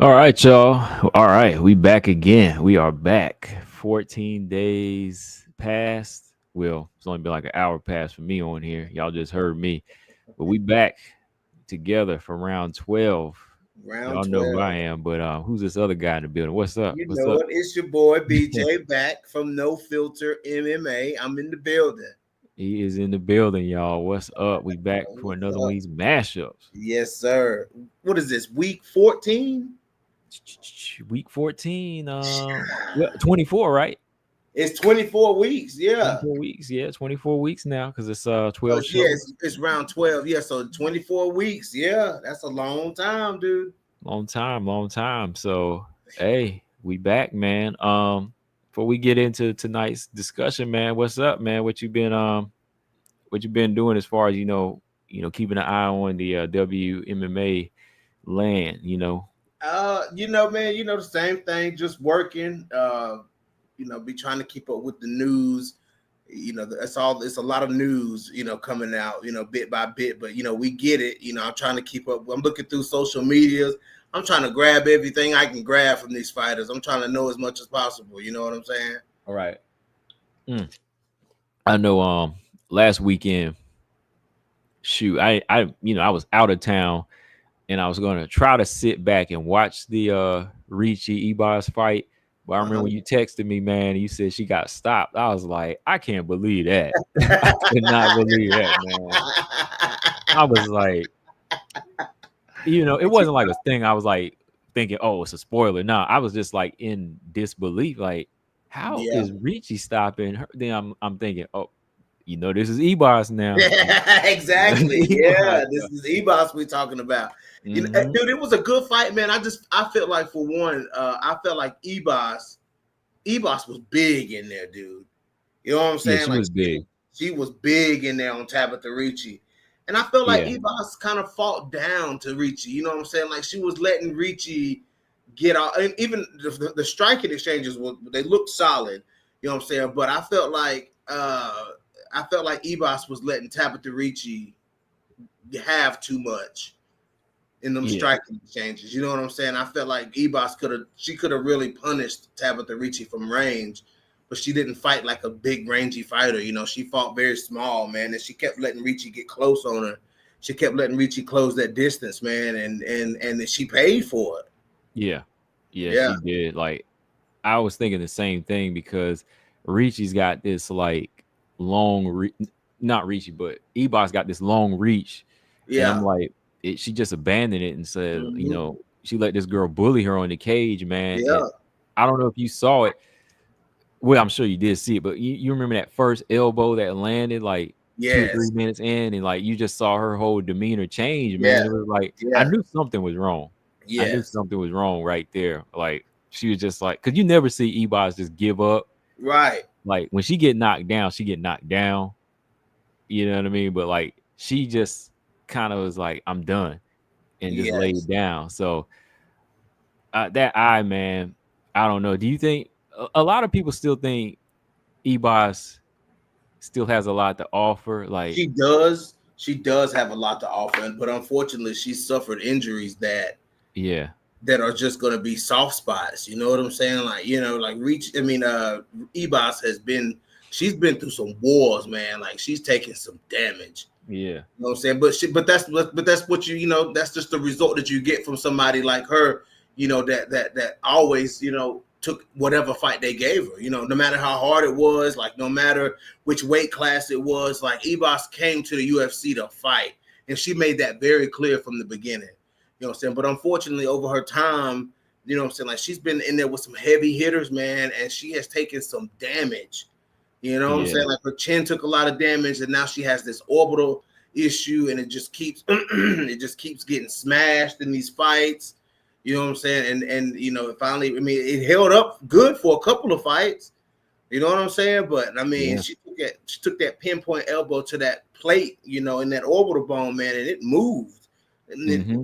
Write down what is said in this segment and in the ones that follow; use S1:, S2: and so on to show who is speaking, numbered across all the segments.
S1: All right, y'all. All right, we back again. We are back. 14 days past. Well, it's only been like an hour past for me on here. Y'all just heard me. But we back together for round 12.
S2: Round
S1: Y'all know who I
S2: 12.
S1: am, but who's this other guy in the building? What's up?
S2: You
S1: What's
S2: know
S1: up?
S2: it. It's your boy BJ back from No Filter MMA. I'm in the building.
S1: He is in the building, y'all. What's up? We back for
S2: What's
S1: another one of
S2: up?
S1: these mashups.
S2: Yes, sir. What is this? Week 14?
S1: Week 14, well, 24, right?
S2: It's 24 weeks. Yeah.
S1: 24 weeks. Yeah, 24 weeks now because it's 12
S2: Yeah,
S1: shows.
S2: it's round 12. Yeah, so 24 weeks. Yeah, that's a long time, dude.
S1: Long time, long time. So, hey, we back, man. Before we get into tonight's discussion, man, what's up, man? What you been doing as far as keeping an eye on the WMMA land,
S2: Man, the same thing, just working. Be trying to keep up with the news. It's a lot of news, coming out, bit by bit, but we get it. I'm trying to keep up. I'm looking through social medias. I'm trying to grab everything I can grab from these fighters. I'm trying to know as much as possible. You know what I'm saying?
S1: All right. Mm. I know last weekend, shoot, I was out of town and I was gonna try to sit back and watch the Ricci Ebas fight. But I remember
S2: Uh-huh.
S1: when you texted me, man, you said she got stopped. I was like, I can't believe that. I could not believe that, man. I was like, it wasn't like a thing. I was like thinking, oh, it's a spoiler. No, I was just like in disbelief. Like, how
S2: Yeah.
S1: is Ricci stopping her? Then I'm thinking, oh, this is Ebas now.
S2: Exactly.
S1: Ebas.
S2: Yeah, this is Ebos we talking about.
S1: Hmm.
S2: Dude, it was a good fight, man. I felt like for one, I felt like Ebos was big in there, dude. You know what I'm
S1: Yeah,
S2: saying?
S1: she
S2: Like
S1: was big.
S2: she was big in there on Tabitha Ricci. And I felt like
S1: Yeah.
S2: Ebos kind of fought down to Ricci. You know what I'm saying? Like she was letting Ricci get out. And even the striking exchanges they looked solid. You know what I'm saying? But I felt like Ebos was letting Tabitha Ricci have too much in them
S1: Yeah.
S2: striking exchanges. You know what I'm saying? I felt like she could have really punished Tabitha Ricci from range, but she didn't fight like a big rangy fighter. She fought very small, man, and she kept letting Ricci get close on her. She kept letting Ricci close that distance, man, and she paid for it.
S1: Yeah. Yeah,
S2: Yeah,
S1: she did. Like I was thinking the same thing because Ricci's got this like not Ricci, but Ebos got this long reach. And I'm
S2: yeah,
S1: like, she just abandoned it and said,
S2: hmm,
S1: she let this girl bully her on the cage, man. And
S2: yeah,
S1: I don't know if you saw it. Well, I'm sure you did see it, but you remember that first elbow that landed like 2 or 3
S2: yes,
S1: minutes in, and like you just saw her whole demeanor change,
S2: yeah,
S1: man. It was like I
S2: yeah,
S1: knew something was wrong. I knew
S2: yes,
S1: something was wrong right there. Like she was just like, because you never see Ebos just give up.
S2: right,
S1: Like when she get knocked down, she get knocked down. You know what I mean? But like she just kind of was like, I'm done, and just laid
S2: yes.
S1: down. So that eye, man, I don't know. Do you think a lot of people still think Ebos still has a lot to offer? Like,
S2: She does have a lot to offer, but unfortunately, she suffered injuries
S1: yeah,
S2: that are just going to be soft spots. You know what I'm saying? Like like reach. I mean, Ebos she's been through some wars, man. Like she's taken some damage.
S1: yeah,
S2: You know what I'm saying? But that's what that's just the result that you get from somebody like her. That always took whatever fight they gave her. No matter how hard it was, like no matter which weight class it was, like Ebos came to the UFC to fight, and she made that very clear from the beginning. You know what I'm saying? But unfortunately, over her time, what I'm saying, like she's been in there with some heavy hitters, man, and she has taken some damage. You know what I'm
S1: yeah,
S2: saying? Like her chin took a lot of damage, and now she has this orbital issue, and it just keeps it just keeps getting smashed in these fights. You know what I'm saying? And finally, I mean, it held up good for a couple of fights. You know what I'm saying? But I mean,
S1: yeah.
S2: she took that pinpoint elbow to that plate, in that orbital bone, man, and it moved. And
S1: Mm-hmm.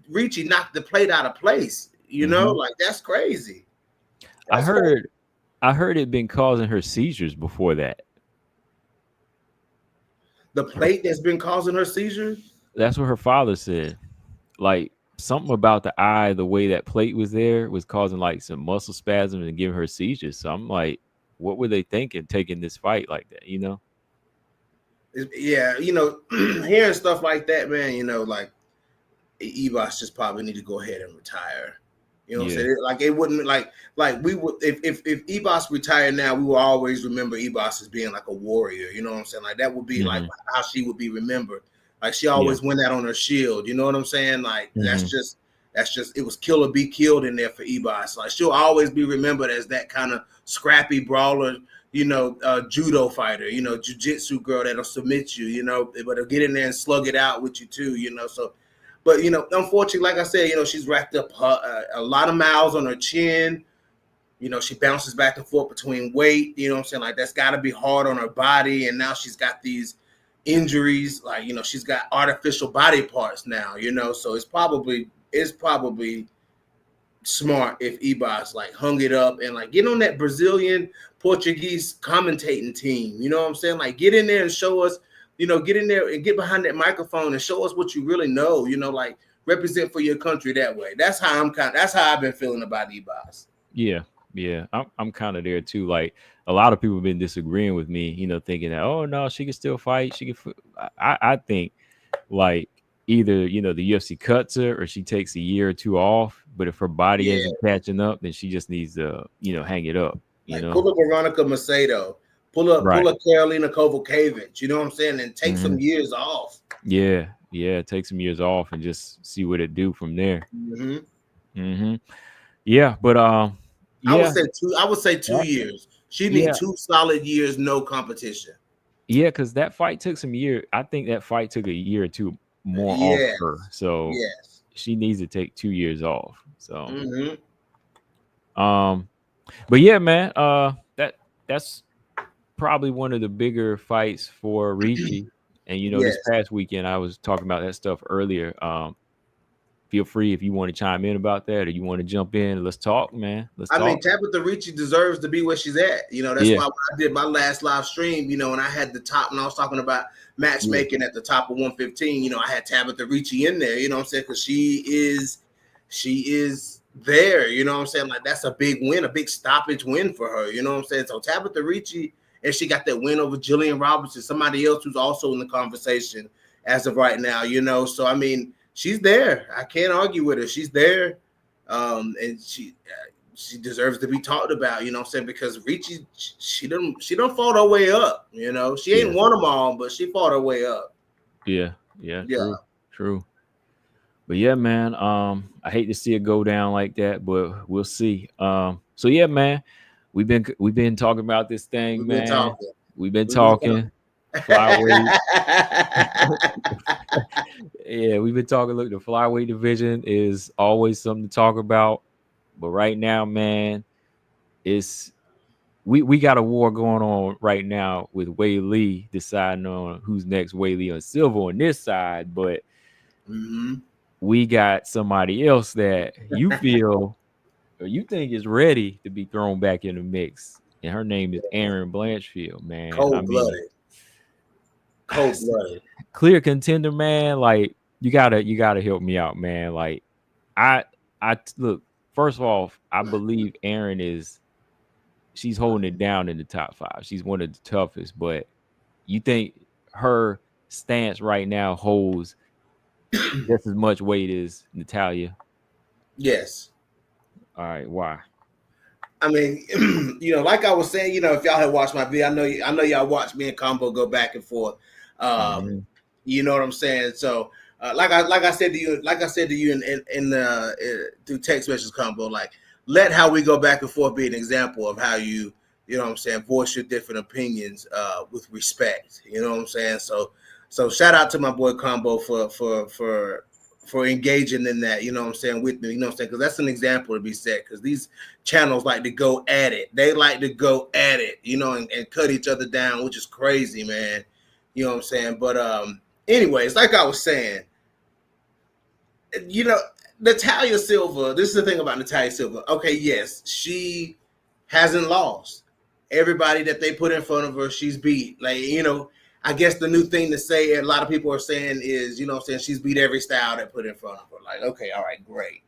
S2: Ricci knocked the plate out of place.
S1: Mm-hmm.
S2: Like that's crazy.
S1: I
S2: That's crazy.
S1: heard, I heard it been causing her seizures before that.
S2: The
S1: Her,
S2: plate that's been causing her seizures.
S1: that's what her father said. Like something about the eye, the way that plate was there, was causing like some muscle spasms and giving her seizures. So I'm like, what were they thinking taking this fight like that?
S2: Yeah, hearing stuff like that, man, like Ebos just probably need to go ahead and retire. You know what I'm
S1: Yeah.
S2: saying? Like it wouldn't like we would if Ebos retired now, we will always remember Ebos as being like a warrior. You know what I'm saying? Like that would be like
S1: Mhm.
S2: how she would be remembered. Like she
S1: Yeah.
S2: always went out on her shield. You know what I'm saying? Like
S1: Mhm.
S2: that's just it was kill or be killed in there for Ebos. Like she'll always be remembered as that kind of scrappy brawler, judo fighter, jujitsu girl that'll submit you, but it'll get in there and slug it out with you too, So, but unfortunately, like I said, she's racked up a lot of miles on her chin. She bounces back and forth between weight. You know what I'm saying? Like that's got to be hard on her body, and now she's got these injuries. Like she's got artificial body parts now. So it's probably smart if Ebos like hung it up and like get on that Brazilian Portuguese commentating team. You know what I'm saying? Like get in there and show us, get in there and get behind that microphone and show us what you really know, like represent for your country that way. That's how I've been feeling about Ebos.
S1: Yeah. Yeah. I'm kind of there too. Like a lot of people have been disagreeing with me, thinking that, oh no, she can still fight. I think like either, the UFC cuts her or she takes a year or two off. But if her body
S2: Yeah.
S1: isn't catching up, then she just needs to, hang it up,
S2: Like pull up Veronica Macedo, pull up
S1: Right.
S2: Karolina Kovacevic, you know what I'm saying? And take some years off.
S1: Yeah. Yeah. Take some years off and just see what it do from there. Yeah. But
S2: I
S1: yeah.
S2: would say 2 years. She
S1: Yeah.
S2: need 2 solid years, no competition.
S1: Yeah, because that fight took some year. I think that fight took a year or two more off
S2: Yes.
S1: her. So
S2: Yes.
S1: she needs to take 2 years off. So
S2: Mm-hmm.
S1: but yeah, man, that's probably one of the bigger fights for Ricci. And this
S2: Yes.
S1: past weekend I was talking about that stuff earlier. Feel free if you want to chime in about that or you want to jump in. Let's talk, man. Let's talk.
S2: I mean, Tabitha Ricci deserves to be where she's at. That's why when I did my last live stream, and I had the top, and I was talking about matchmaking at the top of 115. I had Tabitha Ricci in there. You know what I'm saying? Because she is there. You know what I'm saying? Like that's a big win, a big stoppage win for her. You know what I'm saying? So Tabitha Ricci, and she got that win over Jillian Robertson, somebody else who's also in the conversation as of right now. So I mean, she's there. I can't argue with her. She's there. And she deserves to be talked about, you know what I'm saying? Because Ricci, she done fought her way up, She ain't won them all, but she fought her way up.
S1: Yeah. True. But yeah, man, I hate to see it go down like that, but we'll see. So yeah, man, we've been talking about this thing, man. We've been talking. Flyweight. Yeah, we've been talking. Look, the flyweight division is always something to talk about. But right now, man, we got a war going on right now with Wei Lee deciding on who's next, Wei Lee or Silva on this side. But we got somebody else that you feel or you think is ready to be thrown back in the mix. And her name is Erin Blanchfield, man.
S2: Cold-blooded.
S1: Clear contender, man. Like you gotta help me out, man. Like I look, first of all, I believe Erin she's holding it down in the top 5. She's one of the toughest, but you think her stance right now holds just as much weight as Natalia?
S2: Yes.
S1: All right, why?
S2: I mean, like I was saying, if y'all had watched my video, I know y'all watched me and Combo go back and forth. You know what I'm saying? So, like I said to you in through text message, Combo, like let how we go back and forth be an example of how you know what I'm saying, voice your different opinions with respect. You know what I'm saying? So shout out to my boy Combo for engaging in that, you know what I'm saying, with me, you know what I'm saying, because that's an example to be set, because these channels like to go at it. They like to go at it, and cut each other down, which is crazy, man. You know what I'm saying? But anyways, like I was saying, Natalia Silva, this is the thing about Natalia Silva. Okay, yes, she hasn't lost. Everybody that they put in front of her, she's beat. Like, I guess the new thing to say, a lot of people are saying is, you know what I'm saying, she's beat every style that put in front of her. Like, okay, all right, great.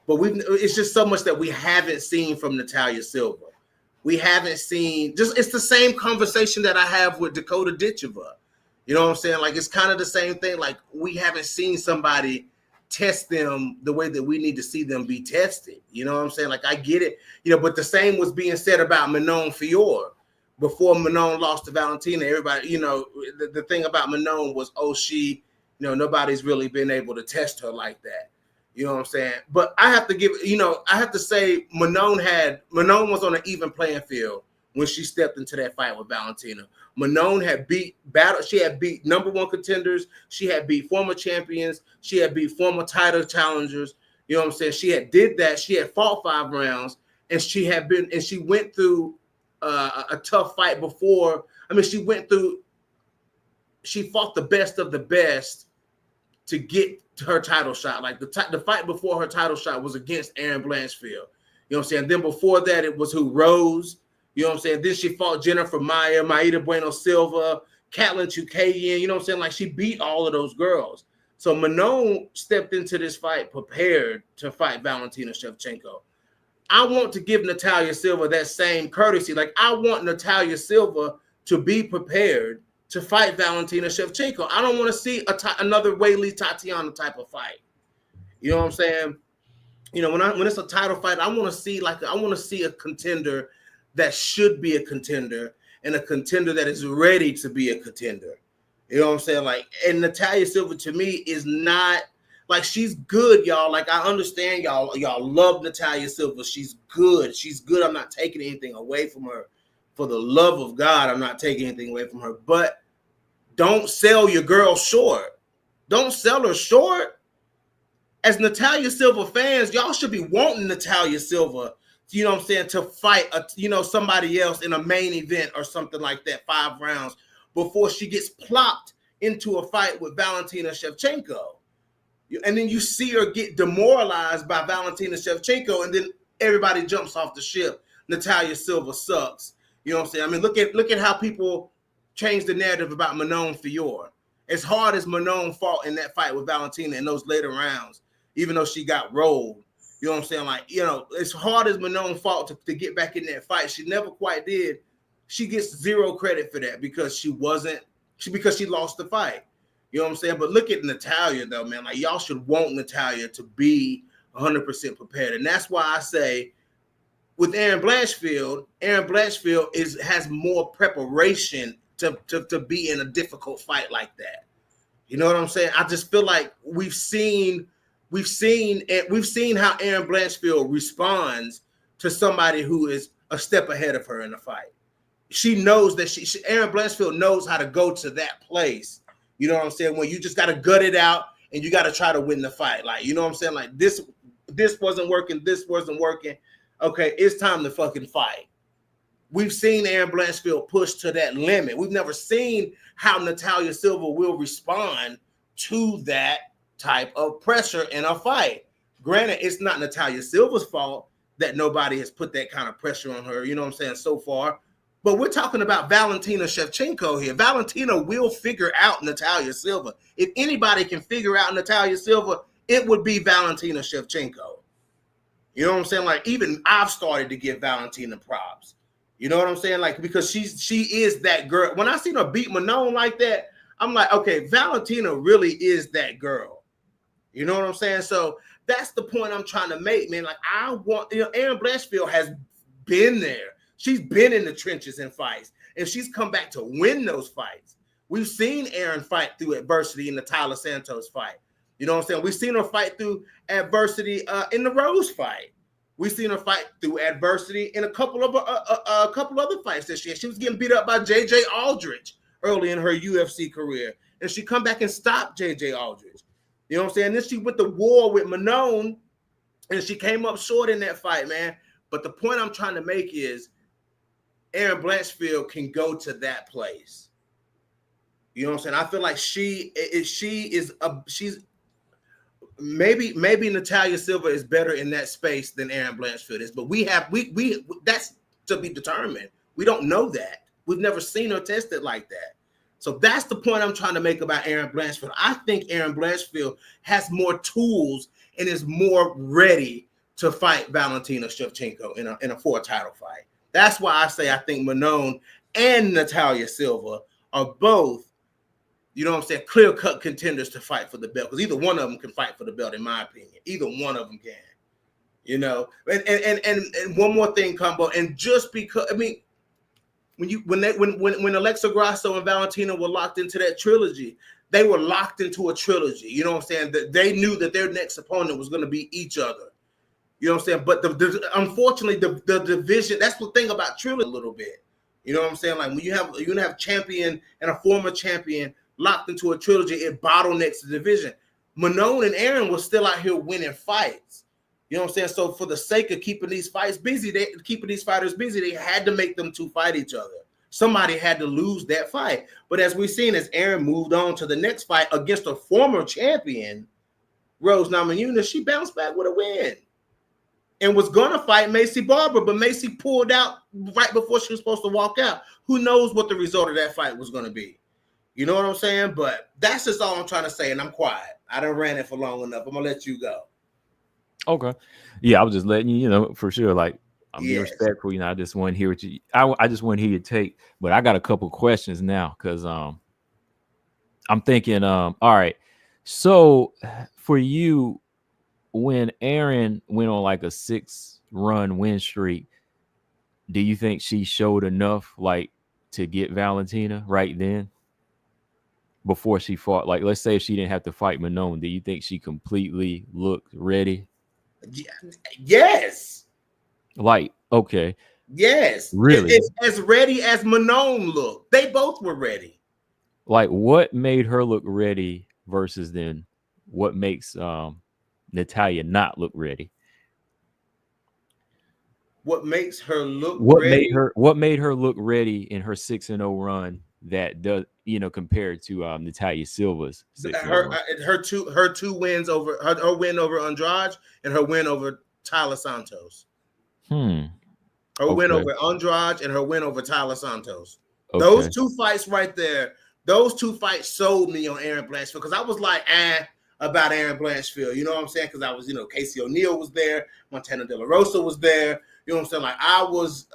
S2: But it's just so much that we haven't seen from Natalia Silva. We haven't seen, it's the same conversation that I have with Dakota Ditcheva. You know what I'm saying? Like, it's kind of the same thing. Like, we haven't seen somebody test them the way that we need to see them be tested. You know what I'm saying? Like, I get it, but the same was being said about Manon Fiore. Before Manon lost to Valentina, everybody, the thing about Manon was, she, nobody's really been able to test her like that. You know what I'm saying? But I have to say Manon was on an even playing field when she stepped into that fight with Valentina. Manon she had beat number one contenders, she had beat former champions, she had beat former title challengers. You know what I'm saying? She did that, she had fought 5 rounds, and she went through a tough fight before. I mean, she fought the best of the best to get her title shot. Like the fight before her title shot was against Erin Blanchfield. You know what I'm saying? Then before that, it was Rose. You know what I'm saying? Then she fought Jennifer Maia, Maida Bueno Silva, Katlyn Chookagian. You know what I'm saying? Like, she beat all of those girls. So Manon stepped into this fight prepared to fight Valentina Shevchenko. I want to give Natalia Silva that same courtesy. Like, I want Natalia Silva to be prepared to fight Valentina Shevchenko. I don't want to see another Weili Tatiana type of fight. You know what I'm saying? When it's a title fight, I want to see a contender that should be a contender, and a contender that is ready to be a contender. You know what I'm saying? Like, and Natalia Silva to me is not, like, she's good, y'all. Like, I understand y'all love Natalia Silva. She's good. I'm not taking anything away from her. For the love of God, I'm not taking anything away from her. But don't sell your girl short. Don't sell her short. As Natalia Silva fans, y'all should be wanting Natalia Silva, you know what I'm saying, to fight somebody else in a main event or something like that, 5 rounds, before she gets plopped into a fight with Valentina Shevchenko. And then you see her get demoralized by Valentina Shevchenko, and then everybody jumps off the ship. Natalia Silva sucks. You know what I'm saying? I mean, look at how people change the narrative about Manon Fiore. As hard as Manon fought in that fight with Valentina in those later rounds, even though she got rolled, you know what I'm saying? Like, as hard as Manon fought to get back in that fight, she never quite did. She gets 0 credit for that because she lost the fight. You know what I'm saying? But look at Natalia, though, man. Like, y'all should want Natalia to be 100% prepared. And that's why I say, with Erin Blanchfield has more preparation to be in a difficult fight like that. You know what I'm saying? I just feel like we've seen how Erin Blanchfield responds to somebody who is a step ahead of her in the fight. She knows that Erin Blanchfield knows how to go to that place. You know what I'm saying? When you just got to gut it out and you got to try to win the fight. Like, you know what I'm saying? Like, this wasn't working. This wasn't working. Okay, it's time to fucking fight. We've seen Erin Blanchfield push to that limit. We've never seen how Natalia Silva will respond to that type of pressure in a fight. Granted, it's not Natalia Silva's fault that nobody has put that kind of pressure on her, you know what I'm saying, so far. But we're talking about Valentina Shevchenko here. Valentina will figure out Natalia Silva. If anybody can figure out Natalia Silva, it would be Valentina Shevchenko. You know what I'm saying? Like, even I've started to give Valentina props. You know what I'm saying? Like, because she is that girl. When I seen her beat Manon like that, I'm like, okay, Valentina really is that girl. You know what I'm saying? So that's the point I'm trying to make, man. Like, I want, Erin Blanchfield has been there. She's been in the trenches in fights, and she's come back to win those fights. We've seen Erin fight through adversity in the Tyler Santos fight. You know what I'm saying? We've seen her fight through adversity in the Rose fight. We've seen her fight through adversity in a couple other fights this year. She was getting beat up by J.J. Aldridge early in her UFC career, and she come back and stopped J.J. Aldridge. You know what I'm saying? Then she went to war with Manon, and she came up short in that fight, man. But the point I'm trying to make is Erin Blanchfield can go to that place. You know what I'm saying? I feel like she's maybe Natalia Silva is better in that space than Erin Blanchfield is, but we that's to be determined. We don't know that. We've never seen her tested like that. So that's the point I'm trying to make about Erin Blanchfield. I think Erin Blanchfield has more tools and is more ready to fight Valentina Shevchenko in a 4 title fight. That's why I say I think Manon and Natalia Silva are both, you know what I'm saying, clear-cut contenders to fight for the belt, because either one of them can fight for the belt, in my opinion. Either one of them can. You know, and one more thing, Combo, and just because, I mean, when Alexa Grasso and Valentina were locked into that trilogy, they were locked into a trilogy. You know what I'm saying? That they knew that their next opponent was going to be each other. You know what I'm saying? But unfortunately, the division, that's the thing about trilogy a little bit. You know what I'm saying? Like when you have champion and a former champion locked into a trilogy, it bottlenecks the division. Manon and Erin were still out here winning fights. You know what I'm saying? So for the sake of keeping these fighters busy, they had to make them two fight each other. Somebody had to lose that fight. But as we've seen, as Erin moved on to the next fight against a former champion, Rose Namajunas, she bounced back with a win and was going to fight Macy Barber, but Macy pulled out right before she was supposed to walk out. Who knows what the result of that fight was going to be? You know what I'm saying? But that's just all I'm trying to say, and I'm quiet. I done ran it for long enough. I'm going to let you go.
S1: Okay. Yeah, I was just letting you, for sure, like, I'm being respectful. I just want to hear what you, I just want to hear your take, but I got a couple questions now because I'm thinking, all right, so for you, when Erin went on like a 6-run win streak, do you think she showed enough like to get Valentina right then before she fought? Like, let's say if she didn't have to fight Manon, do you think she completely looked ready?
S2: Yes.
S1: Like, okay.
S2: Yes.
S1: Really?
S2: It's as ready as Manon looked. They both were ready.
S1: Like, what made her look ready versus then what makes Natalia not look ready?
S2: What makes her look ready?
S1: What made her look ready in her 6-0 run that does, compared to Natalia Silva's 6-0 run?
S2: Her two wins over her win over Andrade and her win over Tyler Santos. Her win over Andrade and her win over Tyler Santos. Okay. Those two fights right there, those two fights sold me on Erin Blanchfield, because I was like, about Erin Blanchfield. You know what I'm saying? Because I was, Casey O'Neill was there, Montana De La Rosa was there. You know what I'm saying? Like, I was,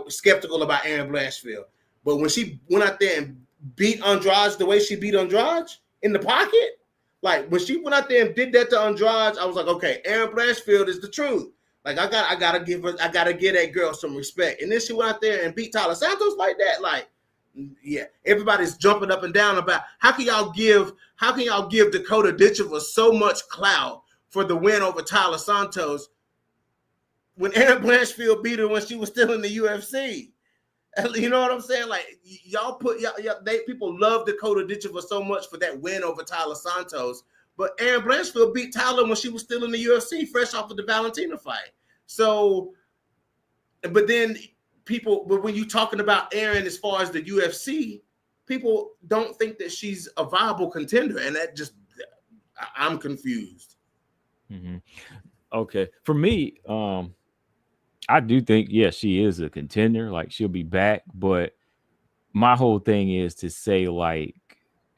S2: skeptical about Erin Blanchfield. But when she went out there and beat Andrade the way she beat Andrade in the pocket, like when she went out there and did that to Andrade, I was like, okay, Erin Blanchfield is the truth. Like, I gotta give that girl some respect. And then she went out there and beat Tyler Santos like that. Like, yeah, everybody's jumping up and down about how can y'all give Dakota Ditcheva so much clout for the win over Tyler Santos when Erin Blanchfield beat her when she was still in the UFC. You know what I'm saying? Like, people love Dakota Ditcheva so much for that win over Tyler Santos, but Erin Blanchfield beat Tyler when she was still in the UFC, fresh off of the Valentina fight. So, but when you're talking about Erin as far as the UFC, people don't think that she's a viable contender, and I'm confused.
S1: Mm-hmm. Okay, for me, I do think, she is a contender. Like, she'll be back, but my whole thing is to say, like,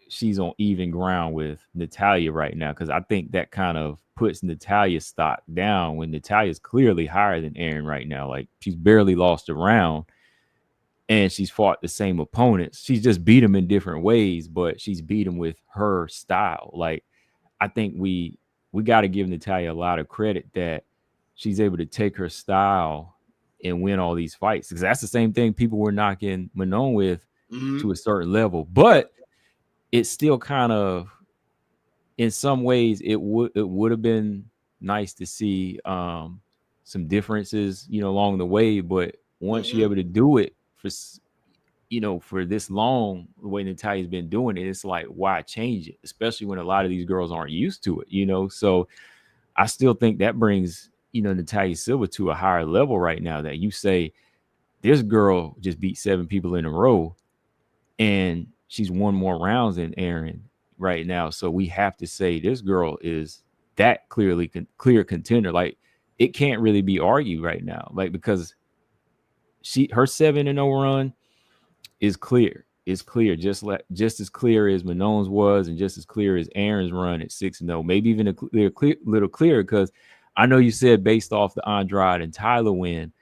S1: she's on even ground with Natalia right now, because I think that kind of puts Natalia's stock down when Natalia's clearly higher than Erin right now. Like, she's barely lost a round, and she's fought the same opponents. She's just beat them in different ways, but she's beat them with her style. Like, I think we got to give Natalia a lot of credit that she's able to take her style and win all these fights, because that's the same thing people were knocking Manon with to a certain level. But it's still kind of, in some ways, it would have been nice to see some differences, along the way. But once you're able to do it for this long, the way Natalia's been doing it, it's like, why change it? Especially when a lot of these girls aren't used to it, So I still think that brings, Natalia Silva to a higher level right now, that you say this girl just beat 7 people in a row and she's won more rounds than Erin right now. So we have to say this girl is that clear contender. Like, it can't really be argued right now, like, because her 7-0 run, is clear. It's clear, just as clear as Manone's was, and just as clear as Aaron's run at 6-0. Maybe even a little clearer, because I know you said based off the Andrade and Tyler win,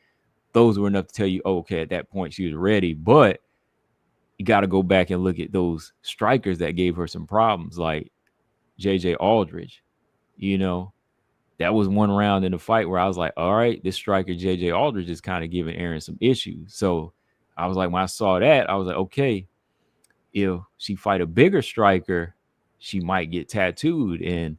S1: those were enough to tell you, oh, okay, at that point she was ready. But you got to go back and look at those strikers that gave her some problems, like JJ Aldridge. You know, that was one round in the fight where I was like, all right, this striker JJ Aldridge is kind of giving Aaron some issues. So I was like, when I saw that, I was like, okay, if she fight a bigger striker, she might get tattooed. And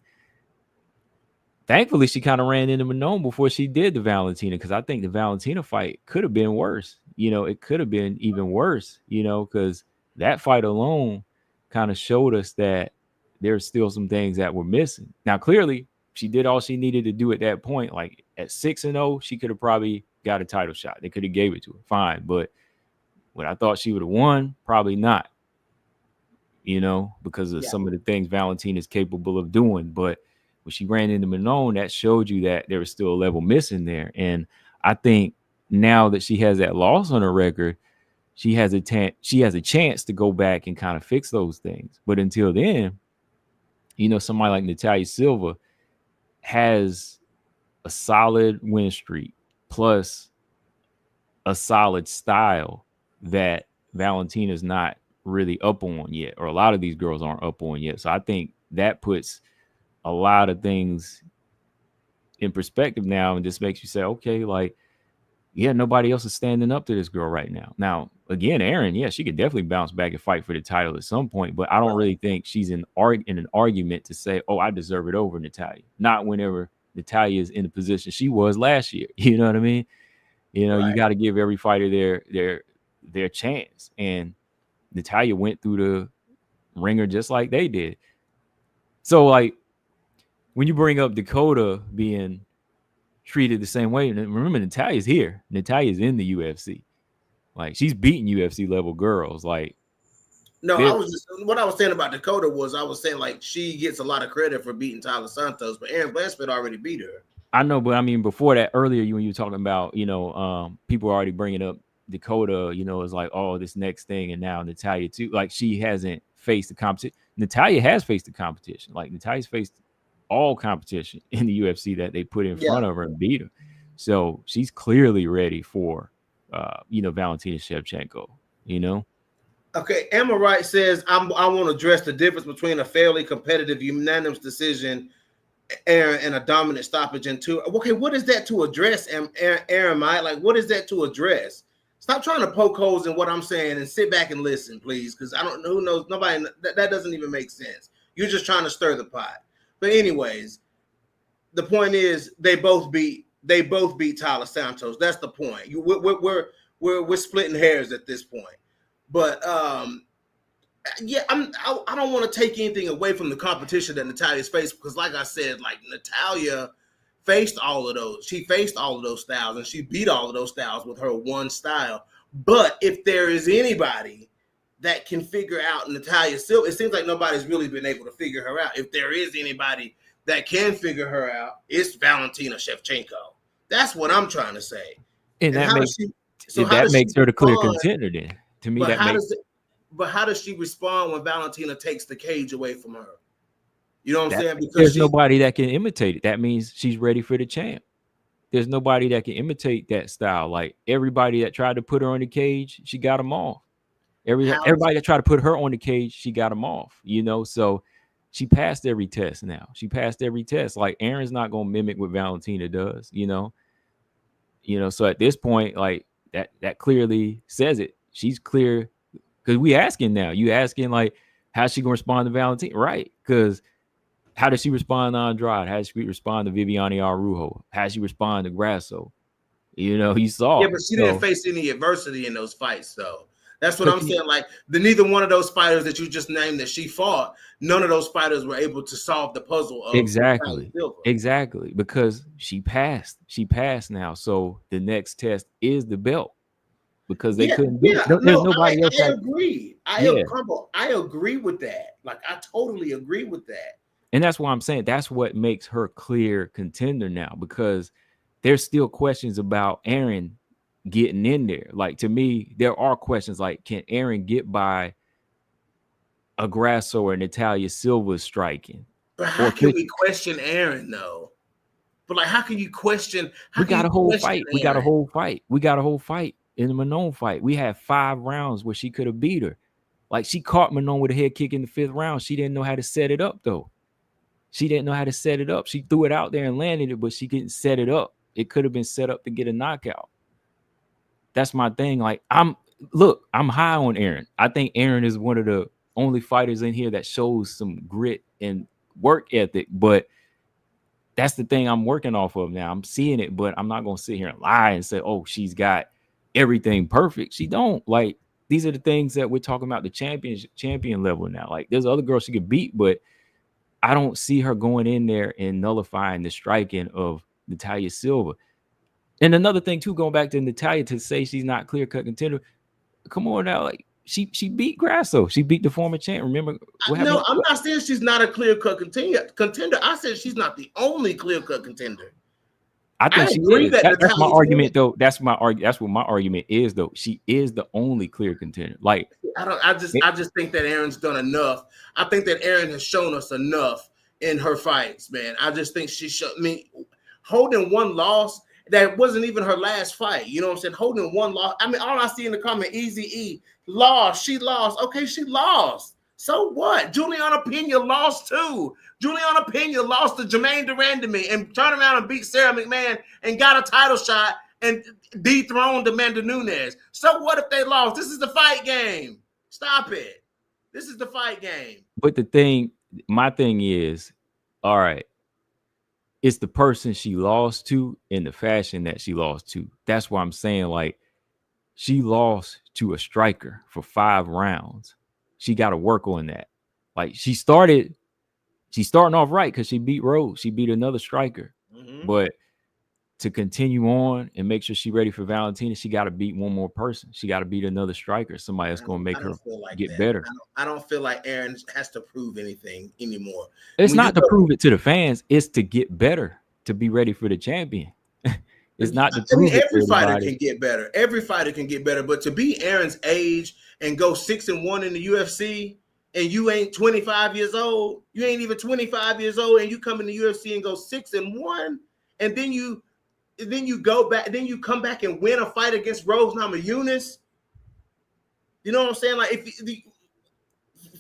S1: thankfully, she kind of ran into Manone before she did the Valentina, because I think the Valentina fight could have been worse. You know, it could have been even worse, you know, because that fight alone kind of showed us that there's still some things that were missing. Now, clearly, she did all she needed to do at that point. Like at 6-0, she could have probably got a title shot. They could have gave it to her, fine. But what I thought she would have won, probably not, you know, because of some of the things Valentina is capable of doing. But when she ran into Manone, that showed you that there was still a level missing there. And I think now that she has that loss on her record, she has a chance to go back and kind of fix those things. But until then, you know, somebody like Natalia Silva has a solid win streak plus a solid style that Valentina's not really up on yet, or a lot of these girls aren't up on yet. So I think that puts a lot of things in perspective now, and just makes you say, okay, like, yeah, nobody else is standing up to this girl right now. Now, again, Aaron, yeah, she could definitely bounce back and fight for the title at some point, but I don't really think she's in an argument to say, oh, I deserve it over Natalia. Not whenever Natalia is in the position she was last year. You know what I mean? You know, you got to give every fighter their chance. And Natalia went through the ringer just like they did. So, like, when you bring up Dakota being treated the same way, remember, Natalia's here. Natalia's in the UFC. Like, she's beating UFC level girls. Like,
S2: no, what I was saying about Dakota was, I was saying, like, she gets a lot of credit for beating Tyler Santos, but Aaron Blanchfield already beat her.
S1: I know, but I mean, before that, earlier, when you were talking about, you know, people are already bringing up Dakota, you know, is like, oh, this next thing, and now Natalia too. Like, she hasn't faced the competition. Natalia has faced the competition. Like, Natalia's faced all competition in the UFC that they put in front of her and beat her. So she's clearly ready for, you know, Valentina Shevchenko, you know?
S2: Okay, Emma Wright says, I want to address the difference between a fairly competitive unanimous decision and a dominant stoppage in two. Okay, what is that to address, Aaron Mike? Like, what is that to address? Stop trying to poke holes in what I'm saying and sit back and listen, please, because I don't know, who knows, nobody, that doesn't even make sense. You're just trying to stir the pot. But anyways, the point is they both beat Tyler Santos. That's the point. We're splitting hairs at this point. But yeah, I don't want to take anything away from the competition that Natalia's faced, because, like I said, like, Natalia faced all of those. She faced all of those styles, and she beat all of those styles with her one style. But if there is anybody that can figure out Natalia Silva, it seems like nobody's really been able to figure her out. If there is anybody that can figure her out, it's Valentina Shevchenko. That's what I'm trying to say.
S1: And that makes her the clear contender then. To me,
S2: but how does she respond when Valentina takes the cage away from her? You know what I'm saying? Because
S1: there's nobody that can imitate it. That means she's ready for the champ. There's nobody that can imitate that style. Like, everybody that tried to put her on the cage, she got them off. Everybody that tried to put her on the cage, she got them off. You know, so she passed every test now. She passed every test. Like, Aaron's not going to mimic what Valentina does, you know? So at this point, like, that clearly says it. She's clear, because we asking now. You asking, like, how's she going to respond to Valentina? Right, because how does she respond to Andrade? How does she respond to Viviane Araújo? How does she respond to Grasso? You know, you saw.
S2: Yeah, but she didn't face any adversity in those fights, though. That's what I'm saying. Like, neither one of those fighters that you just named that she fought, none of those fighters were able to solve the puzzle of
S1: Exactly, because she passed. She passed now. So the next test is the belt, because they couldn't do it. There's nobody else.
S2: I agree. I agree with that. Like, I totally agree with that.
S1: And that's why I'm saying that's what makes her clear contender now, because there's still questions about Aaron getting in there. Like, to me, there are questions like, can Aaron get by a Grasso or Natalia Silva striking?
S2: But how can we question Aaron though? But like, how can you question?
S1: We got a whole fight. We got a whole fight. We got a whole fight in the Manon fight. We had 5 rounds where she could have beat her. Like, she caught Manon with a head kick in the 5th round. She didn't know how to set it up though. She didn't know how to set it up. She threw it out there and landed it, but she didn't set it up. It could have been set up to get a knockout. That's my thing. Like, I'm high on Aaron. I think Aaron is one of the only fighters in here that shows some grit and work ethic, but that's the thing I'm working off of now. I'm seeing it, but I'm not going to sit here and lie and say, oh, she's got everything perfect. She don't. Like, these are the things that we're talking about, the champion level now. Like, there's other girls she could beat, but I don't see her going in there and nullifying the striking of Natalia Silva. And another thing too, going back to Natalia, to say she's not clear-cut contender, come on now, like, she beat Grasso. She beat the former champ. Remember what happened?
S2: No, I'm not saying she's not a clear-cut contender. I said she's not the only clear-cut contender.
S1: I think she is. That's my argument, though. That's my argument. That's what my argument is, though. She is the only clear contender. Like,
S2: I just think that Aaron's done enough. I think that Aaron has shown us enough in her fights, man. I just think she showed me holding one loss. That wasn't even her last fight. You know what I'm saying? Holding one loss. I mean, all I see in the comment, Easy E, lost. She lost. Okay, she lost. So what? Juliana Pena lost too. Juliana Pena lost to Jermaine Durandamy and turned around and beat Sarah McMahon and got a title shot and dethroned Amanda Nunes. So what if they lost? This is the fight game. Stop it. This is the fight game.
S1: But my thing is, all right, it's the person she lost to in the fashion that she lost to. That's why I'm saying, like, she lost to a striker for 5 rounds. She got to work on that. Like, she's starting off right because she beat Rose. She beat another striker. Mm-hmm. But to continue on and make sure she's ready for Valentina, she got to beat one more person. She got to beat another striker. Somebody that's going to make her get better.
S2: I don't feel like Aaron has to prove anything anymore.
S1: It's not to prove it to the fans. It's to get better, to be ready for the champion. It's not to prove it.
S2: Every fighter can get better. Every fighter can get better. But to be Aaron's age and go 6-1 in the UFC, and you ain't 25 years old, you ain't even 25 years old, and you come in the UFC and go 6-1, and then you go back, then you come back and win a fight against Rose Namajunas. You know what I'm saying? Like,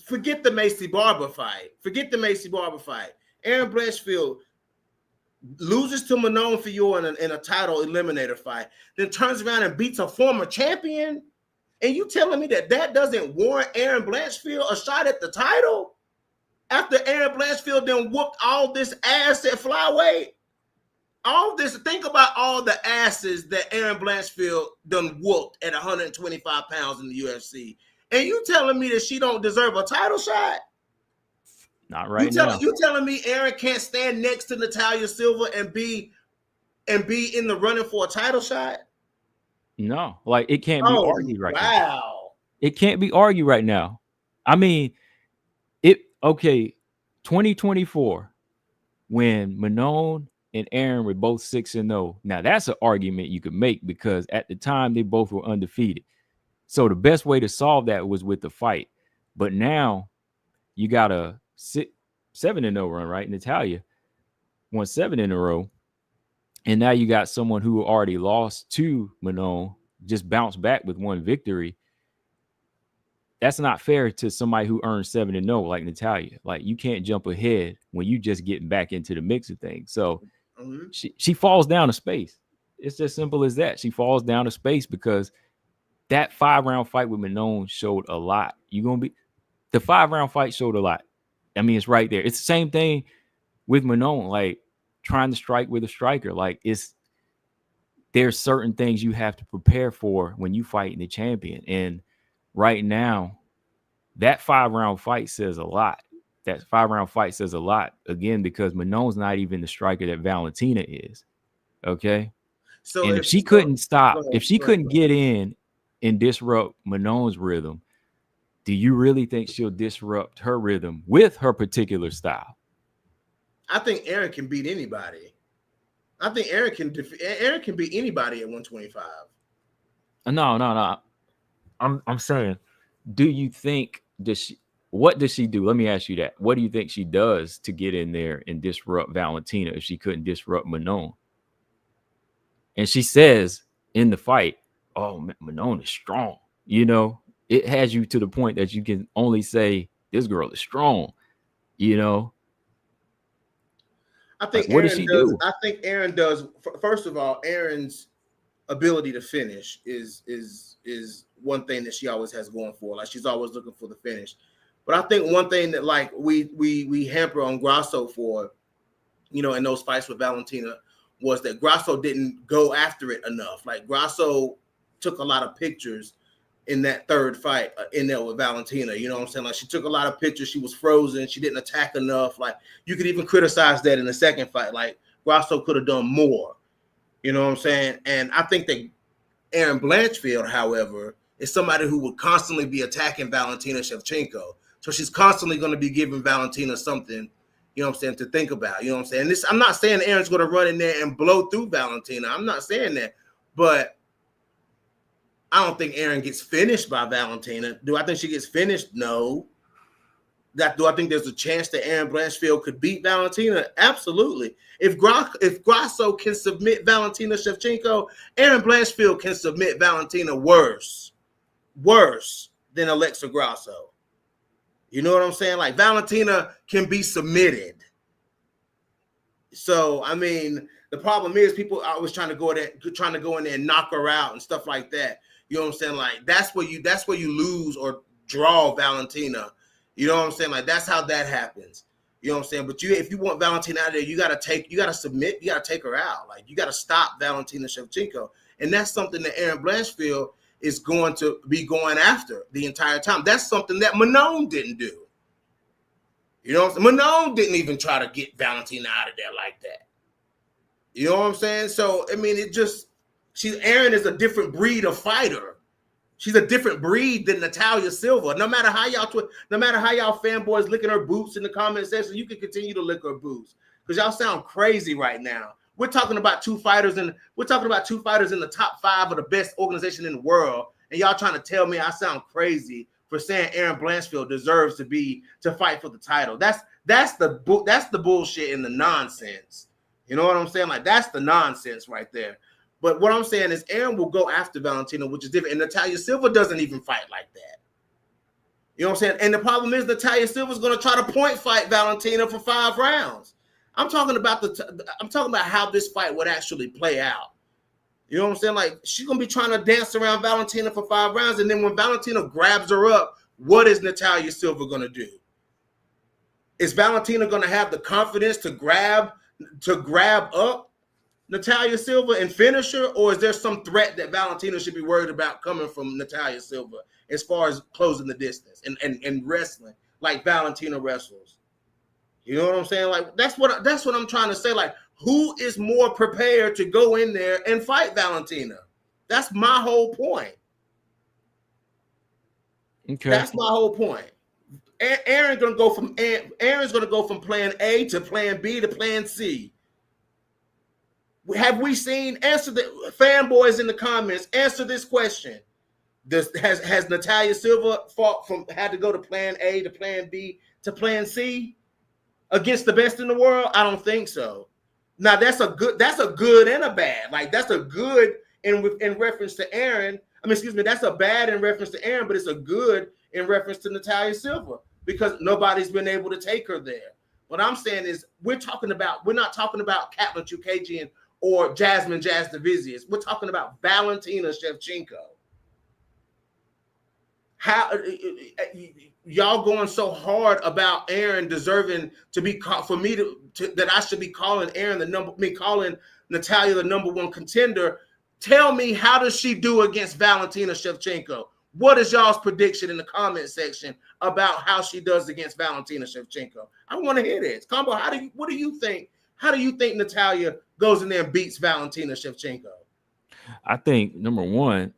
S2: forget the Macy Barber fight. Aaron Blanchfield loses to Manon Fiorot in a title eliminator fight, then turns around and beats a former champion. And you telling me that doesn't warrant Aaron Blanchfield a shot at the title? After Aaron Blanchfield then whooped all this ass at flyweight? All this, think about all the asses that Aaron Blanchfield done whooped at 125 pounds in the UFC. And you telling me that she don't deserve a title shot?
S1: Not right now.
S2: You telling me Aaron can't stand next to Natalia Silva and be in the running for a title shot?
S1: No, like, it can't be argued right now.
S2: Wow.
S1: It can't be argued right now. I mean, 2024, when Manon and Aaron were both 6-0. Now, that's an argument you could make because at the time they both were undefeated. So the best way to solve that was with the fight. But now you got a 7-0 run, right? Natalia won 7 in a row. And now you got someone who already lost to Manon, just bounced back with 1 victory. That's not fair to somebody who earned 7-0 like Natalia. Like, you can't jump ahead when you just getting back into the mix of things. So she falls down a space. It's as simple as that. She falls down a space because that 5-round fight with Manon showed a lot. The 5-round fight showed a lot. I mean, it's right there. It's the same thing with Manon, like trying to strike with a striker. Like, there's certain things you have to prepare for when you fight in the champion. And right now, that 5-round fight says a lot. That 5-round fight says a lot, again, because Manon's not even the striker that Valentina is. Okay? So and if she couldn't get in and disrupt Manon's rhythm, do you really think she'll disrupt her rhythm with her particular style?
S2: I think Aaron can beat anybody. I think Aaron can beat anybody at 125.
S1: No. I'm saying, do you think what does she do? Let me ask you that. What do you think she does to get in there and disrupt Valentina if she couldn't disrupt Manon? And she says in the fight, "Oh, Manon is strong." You know, it has you to the point that you can only say this girl is strong. You know,
S2: I
S1: like
S2: think
S1: what does
S2: Aaron
S1: she
S2: does.
S1: do?
S2: I think Aaron does. First of all, Aaron's ability to finish is one thing that she always has going for. Like she's always looking for the finish. But I think one thing that like we hamper on Grasso for, in those fights with Valentina, was that Grasso didn't go after it enough. Like Grasso took a lot of pictures in that third fight in there with Valentina. You know what I'm saying? Like she took a lot of pictures. She was frozen. She didn't attack enough. Like you could even criticize that in the second fight. Like Grasso could have done more. You know what I'm saying? And I think that Aaron Blanchfield, however, is somebody who would constantly be attacking Valentina Shevchenko. So she's constantly going to be giving Valentina something, to think about. You know what I'm saying? I'm not saying Aaron's going to run in there and blow through Valentina. I'm not saying that. But I don't think Aaron gets finished by Valentina. Do I think she gets finished? No. Do I think there's a chance that Aaron Blanchfield could beat Valentina? Absolutely. If Grasso can submit Valentina Shevchenko, Aaron Blanchfield can submit Valentina worse than Alexa Grasso. You know what I'm saying? Like Valentina can be submitted. So I mean, the problem is people are always trying to go in there and knock her out and stuff like that. You know what I'm saying? Like that's where you lose or draw Valentina. You know what I'm saying? Like that's how that happens. You know what I'm saying? But if you want Valentina out of there, you gotta submit, you gotta take her out. Like you gotta stop Valentina Shevchenko. And that's something that Aaron Blanchfield is going to be going after the entire time. That's something that Manon didn't do. You know what I'm saying? Manon didn't even try to get Valentina out of there like that. You know what I'm saying? So I mean, Aaron is a different breed of fighter. She's a different breed than Natalia Silva. No matter how y'all fanboys licking her boots in the comment section, you can continue to lick her boots because y'all sound crazy right now. We're talking about two fighters in the top 5 of the best organization in the world, and y'all trying to tell me I sound crazy for saying Aaron Blanchfield deserves to fight for the title. That's the bullshit and the nonsense. You know what I'm saying? Like that's the nonsense right there. But what I'm saying is Aaron will go after Valentina, which is different. And Natalia Silva doesn't even fight like that. You know what I'm saying? And the problem is Natalia Silva is going to try to point fight Valentina for 5 rounds. I'm talking about how this fight would actually play out. You know what I'm saying? Like she's going to be trying to dance around Valentina for 5 rounds. And then when Valentina grabs her up, what is Natalia Silva going to do? Is Valentina going to have the confidence to grab up Natalia Silva and finish her, or is there some threat that Valentina should be worried about coming from Natalia Silva as far as closing the distance and wrestling like Valentina wrestles? You know what I'm saying? Like that's what I'm trying to say. Like who is more prepared to go in there and fight Valentina? That's my whole point.
S1: Okay.
S2: That's my whole point. Aaron's going to go from plan A to plan B to plan C. Have we seen, answer the fanboys in the comments, answer this question. Has Natalia Silva had to go to plan A to plan B to plan C against the best in the world? I don't think so. Now that's a good and a bad. Like that's a good in reference to Aaron. That's a bad in reference to Aaron, but it's a good in reference to Natalia Silva because nobody's been able to take her there. What I'm saying is we're not talking about Katlyn Chookagian or Jasmine Jasudavicius. We're talking about Valentina Shevchenko. How y'all going so hard about Aaron deserving to be called for me that I should be calling calling Natalia the number 1 contender? Tell me, how does she do against Valentina Shevchenko? What is y'all's prediction in the comment section about how she does against Valentina Shevchenko? I want to hear this. Combo, what do you think? How do you think Natalia goes in there and beats Valentina Shevchenko?
S1: I think number 1,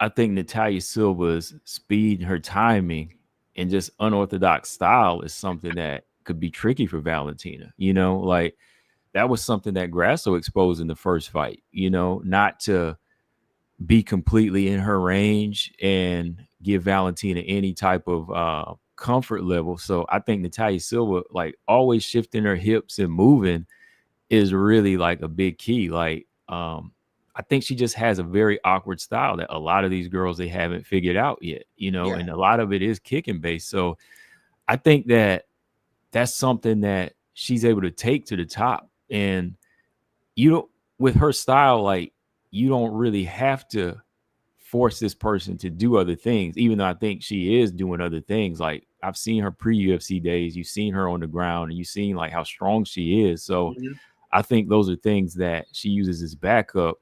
S1: I think Natalia Silva's speed, her timing, and just unorthodox style is something that could be tricky for Valentina. You know, like that was something that Grasso exposed in the first fight. You know, not to be completely in her range and give Valentina any type of comfort level. So I think Natalia Silva, like always shifting her hips and moving, is really like a big key. Like, I think she just has a very awkward style that a lot of these girls, they haven't figured out yet,
S2: Yeah.
S1: and a lot of it is kicking based. So I think that that's something that she's able to take to the top. And you don't, with her style, like, you don't really have to force this person to do other things, even though I think she is doing other things. Like, I've seen her pre-UFC days, you've seen her on the ground, and you've seen like how strong she is. So
S2: Mhm.
S1: I think those are things that she uses as backup.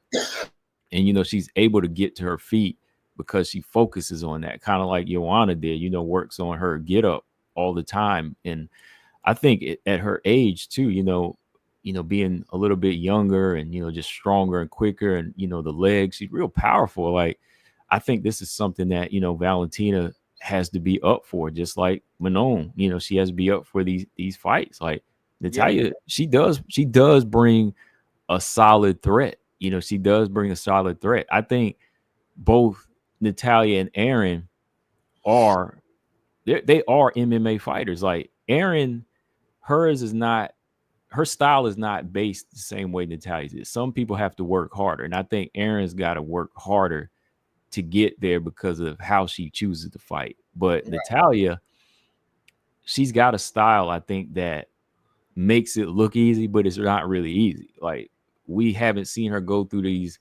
S1: And, she's able to get to her feet because she focuses on that, kind of like Joanna did, works on her get up all the time. And I think at her age too, being a little bit younger and, just stronger and quicker and, the legs, she's real powerful. Like, I think this is something that, Valentina has to be up for, just like Manon, she has to be up for these fights. Like,
S2: Yeah.
S1: Natalia, she does bring a solid threat. She does bring a solid threat. I think both Natalia and Aaron are they are MMA fighters. Like, Aaron, hers is not, her style is not based the same way Natalia's is. Some people have to work harder, and I think Aaron's got to work harder to get there because of how she chooses to fight. But
S2: Right.
S1: Natalia, she's got a style, I think, that makes it look easy, but it's not really easy. Like, we haven't seen her go through these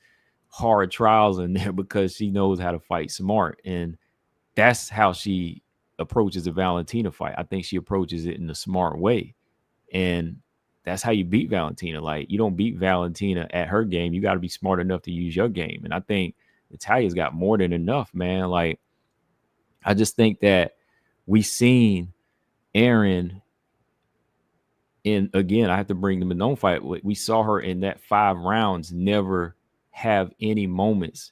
S1: hard trials in there because she knows how to fight smart. And that's how she approaches a Valentina fight. I think she approaches it in a smart way. And that's how you beat Valentina. Like, you don't beat Valentina at her game. You got to be smart enough to use your game. And I think Natalia's got more than enough, man. Like, I just think that we seen Aaron in, again, I have to bring the Manon fight. We saw her in that 5 rounds never have any moments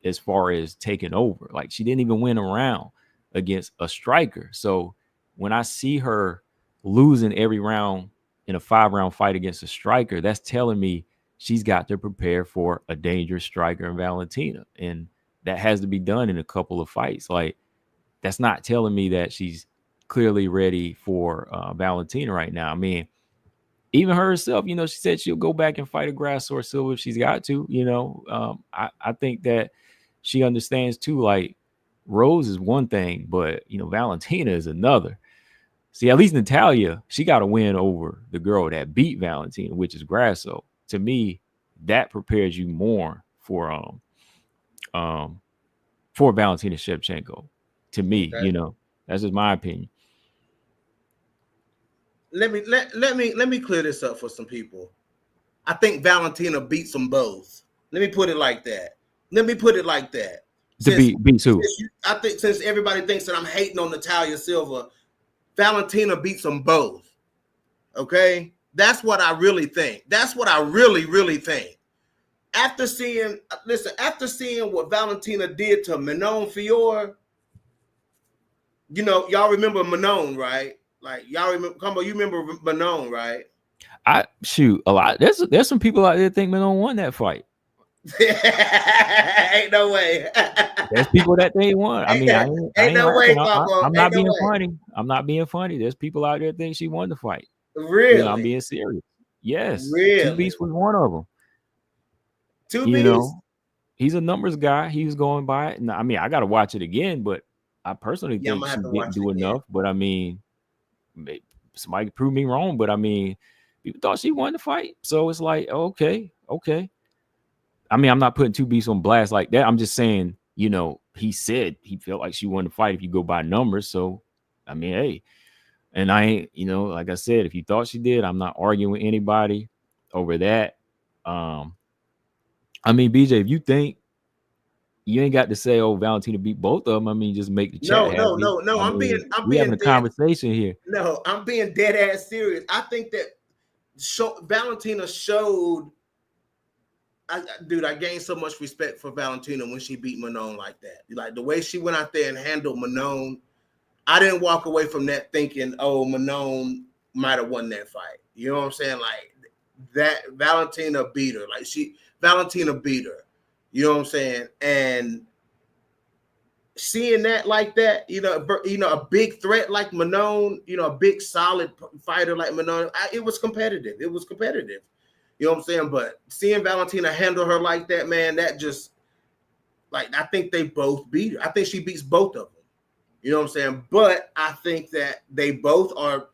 S1: as far as taking over. Like, she didn't even win a round against a striker. So when I see her losing every round in a 5-round fight against a striker, that's telling me she's got to prepare for a dangerous striker in Valentina. And that has to be done in a couple of fights. Like, that's not telling me that she's clearly ready for Valentina right now. I mean, even herself, she said she'll go back and fight a grass or Silva if she's got to. I think that she understands too. Like, Rose is one thing, but Valentina is another. See, at least Natalia, she got to win over the girl that beat Valentina, which is Grasso. To me, that prepares you more for Valentina Shevchenko. To me,
S2: Okay.
S1: that's just my opinion.
S2: Let me clear this up for some people. I think Valentina beats them both. Let me put it like that.
S1: To beat who?
S2: I think since everybody thinks that I'm hating on Natalia Silva, Valentina beats them both. Okay? That's what I really think. That's what I really, really think. After seeing what Valentina did to Manon Fiore, y'all remember Manon, right? Like, y'all remember, Combo, you remember Manon, right?
S1: I shoot a lot. There's some people out there think Manon won that fight.
S2: Ain't no way.
S1: There's people that they won. I mean,
S2: ain't no way,
S1: I'm not being funny. I'm not being funny. There's people out there think she won the fight.
S2: Really?
S1: I'm being serious. Yes.
S2: Really?
S1: Two Beasts was one of them.
S2: Two Beasts?
S1: He's a numbers guy. He was going by it. And I mean, I got to watch it again, but I personally think she didn't do enough. But I mean, somebody prove me wrong. But I mean, people thought she won the fight. So it's like, okay. I mean, I'm not putting Two Beasts on blast like that. I'm just saying, he said he felt like she won the fight if you go by numbers. So, I mean, hey, and I ain't, like I said, if you thought she did, I'm not arguing with anybody over that. I mean, BJ, if you think, you ain't got to say, "Oh, Valentina beat both of them." I mean, just make the chat happy.
S2: No. I'm being
S1: having a conversation here.
S2: No, I'm being dead ass serious. I think that Valentina showed. I gained so much respect for Valentina when she beat Manon like that. Like, the way she went out there and handled Manon, I didn't walk away from that thinking, "Oh, Manon might have won that fight." You know what I'm saying? Like, that Valentina beat her. Valentina beat her. You know what I'm saying? And seeing that like that, a big threat like Manon, a big solid fighter like Manon, it was competitive. It was competitive. You know what I'm saying? But seeing Valentina handle her like that, man, that just like I think they both beat her. I think she beats both of them. You know what I'm saying? But I think that they both are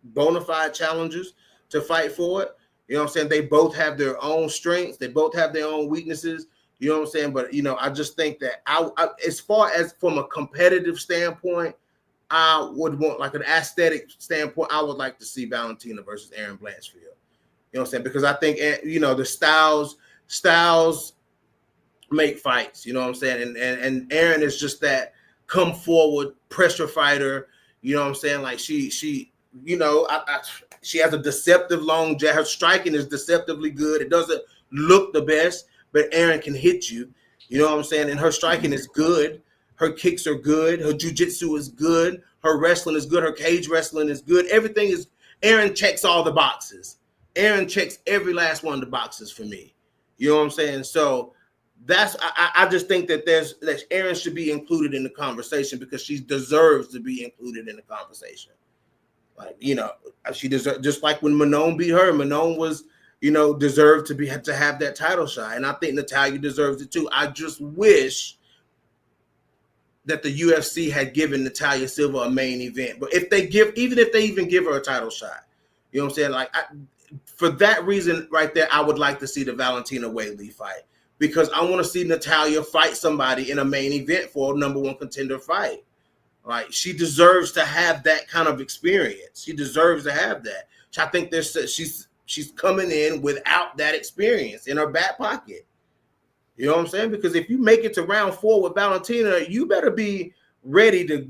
S2: bona fide challengers to fight for it. You know what I'm saying? They both have their own strengths. They both have their own weaknesses. You know what I'm saying? But, I just think that as far as from a competitive standpoint, I would want like an aesthetic standpoint. I would like to see Valentina versus Erin Blanchfield. You know what I'm saying? Because I think, the styles make fights. You know what I'm saying? And Erin is just that come forward pressure fighter. You know what I'm saying? Like she she has a deceptive long jab. Her striking is deceptively good. It doesn't look the best, but Erin can hit you. You know what I'm saying? And her striking is good. Her kicks are good. Her jiu-jitsu is good. Her wrestling is good. Her cage wrestling is good. Everything is. Erin checks all the boxes. Erin checks every last one of the boxes for me. You know what I'm saying? So I just think that Erin should be included in the conversation because she deserves to be included in the conversation. Like, she deserves, just like when Manon beat her. Manon was, deserved to have that title shot, and I think Natalya deserves it too. I just wish that the UFC had given Natalya Silva a main event. But even if they give her a title shot, you know what I'm saying? Like, for that reason right there, I would like to see the Valentina Weili fight because I want to see Natalya fight somebody in a main event for a number one contender fight. Like, she deserves to have that kind of experience. She deserves to have that. I think she's coming in without that experience in her back pocket. You know what I'm saying? Because if you make it to round 4 with Valentina, you better be ready to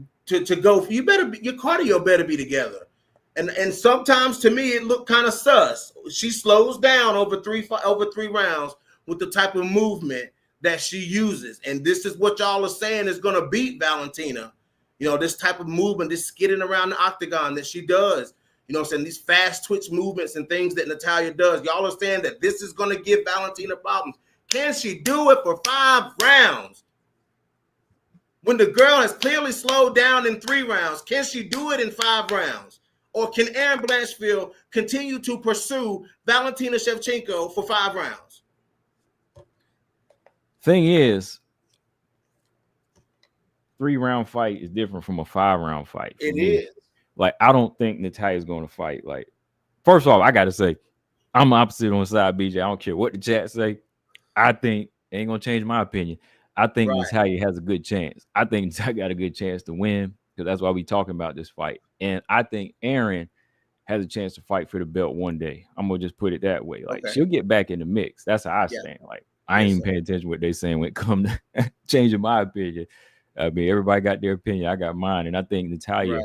S2: go. Your cardio better be together. And sometimes to me it looked kind of sus. She slows down over three rounds with the type of movement that she uses. And this is what y'all are saying is going to beat Valentina. This type of movement, this skidding around the octagon that she does. You know what I'm saying? These fast twitch movements and things that Natalya does. Y'all are saying that this is going to give Valentina problems. Can she do it for 5 rounds? When the girl has clearly slowed down in 3 rounds, can she do it in 5 rounds? Or can Erin Blanchfield continue to pursue Valentina Shevchenko for 5 rounds?
S1: Thing is, 3-round fight is different from a 5-round fight.
S2: It is.
S1: Like, I don't think Natalya's going to fight. Like, first off, I got to say, I'm opposite on the side, BJ. I don't care what the chat say. I think it ain't going to change my opinion. I think Natalya has a good chance. I think Natalya got a good chance to win because that's why we talking about this fight. And I think Erin has a chance to fight for the belt one day. I'm going to just put it that way. Like, she'll get back in the mix. That's how I stand. Like, I ain't even paying attention to what they saying when it comes to changing my opinion. I mean, everybody got their opinion. I got mine. And I think Natalya,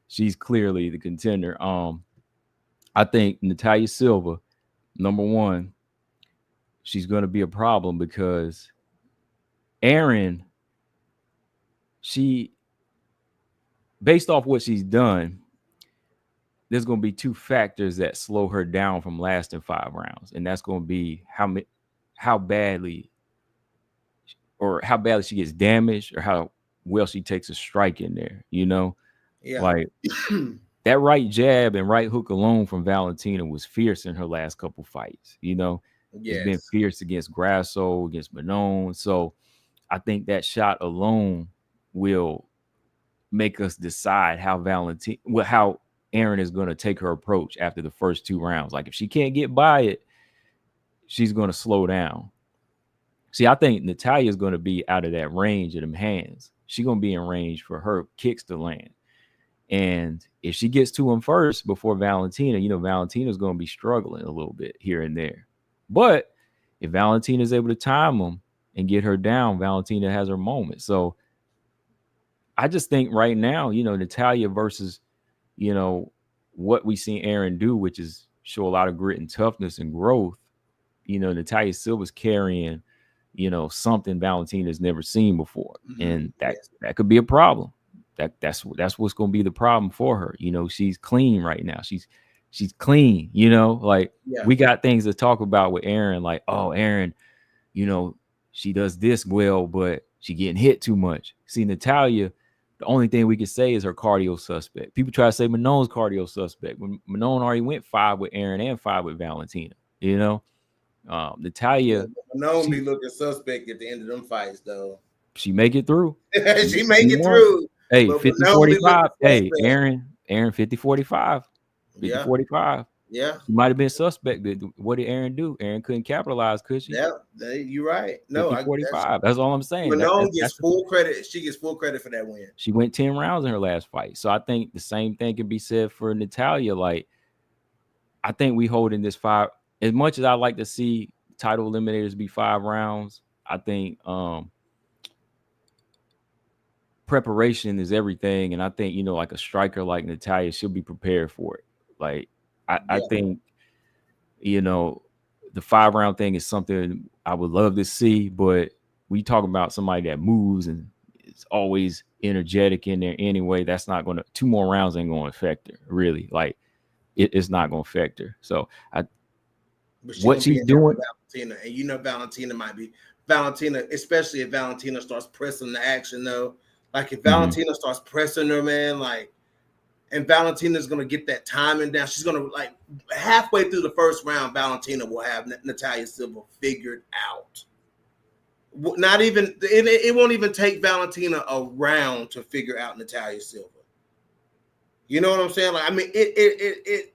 S1: she's clearly the contender. I think Natalya Silva, number one, she's going to be a problem because Erin, based off what she's done, there's going to be 2 factors that slow her down from lasting 5 rounds. And that's going to be how badly she gets damaged or how well she takes a strike in there, like that right jab and right hook alone from Valentina was fierce in her last couple fights. It's been fierce against Grasso, against Manon. So I think that shot alone will make us decide how Erin is going to take her approach after the first 2 rounds. Like, if she can't get by it, she's going to slow down. See, I think Natalya is going to be out of that range of them hands. She's going to be in range for her kicks to land. And if she gets to him first before Valentina, Valentina's going to be struggling a little bit here and there. But if Valentina is able to time him and get her down, Valentina has her moment. So I just think right now, Natalya versus, what we seen Erin do, which is show a lot of grit and toughness and growth. Natalya Silva's carrying, something Valentina's never seen before. And that could be a problem. That's what's going to be the problem for her. She's clean right now. She's clean, we got things to talk about with Erin, like, oh, Erin, she does this well, but she getting hit too much. See, Natalia, the only thing we can say is her cardio suspect. People try to say Manon's cardio suspect when Manon already went 5 with Aaron and 5 with Valentina. You know, Natalia,
S2: Manon be looking suspect at the end of them fights, though.
S1: She make it through.
S2: She make it through.
S1: Hey, 50-45. Hey, Aaron 50-45.
S2: Yeah.
S1: 50-45.
S2: Yeah.
S1: She might have been suspect. What did Aaron do? Aaron couldn't capitalize, could she?
S2: Yeah, you're right. No,
S1: 50-45. That's all I'm saying.
S2: Manon gets full credit. She gets full credit for that win.
S1: She went 10 rounds in her last fight. So I think the same thing can be said for Natalia. Like, I think we holding this 5. As much as I like to see title eliminators be 5 rounds, I think preparation is everything. And I think, like a striker like Natalia, she'll be prepared for it. Like, I think, the 5-round thing is something I would love to see, but we talk about somebody that moves and is always energetic in there anyway. That's not going to, 2 more rounds ain't going to affect her, really. Like, it's not going to affect her. So what she's doing,
S2: Valentina, and Valentina might be Valentina, especially if Valentina starts pressing the action, though. Like, if Valentina starts pressing her, man, like, and Valentina's gonna get that timing down. She's gonna, like, halfway through the first round, Valentina will have Natalia Silva figured out. Not even it won't even take Valentina a round to figure out Natalia Silva. You know what I'm saying? Like, I mean, it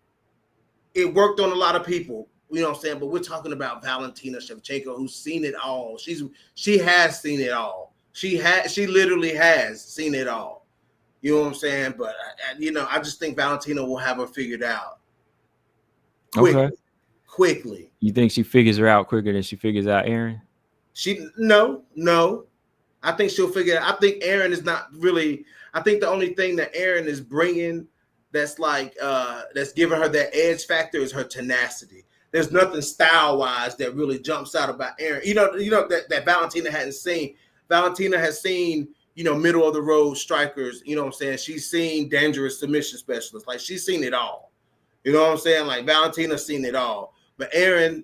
S2: worked on a lot of people. You know what I'm saying? But we're talking about Valentina Shevchenko, who's seen it all. She has seen it all. She literally has seen it all. You know what I'm saying? But I just think Valentina will have her figured out quickly.
S1: You think she figures her out quicker than she figures out Aaron?
S2: No. I think she'll figure it out. I think Aaron is not really. I think the only thing that Aaron is bringing that's like that's giving her that edge factor is her tenacity. There's nothing style-wise that really jumps out about Aaron. That Valentina hadn't seen. Valentina has seen, middle of the road strikers. You know what I'm saying? She's seen dangerous submission specialists. Like, she's seen it all. You know what I'm saying? Like, Valentina's seen it all. But Aaron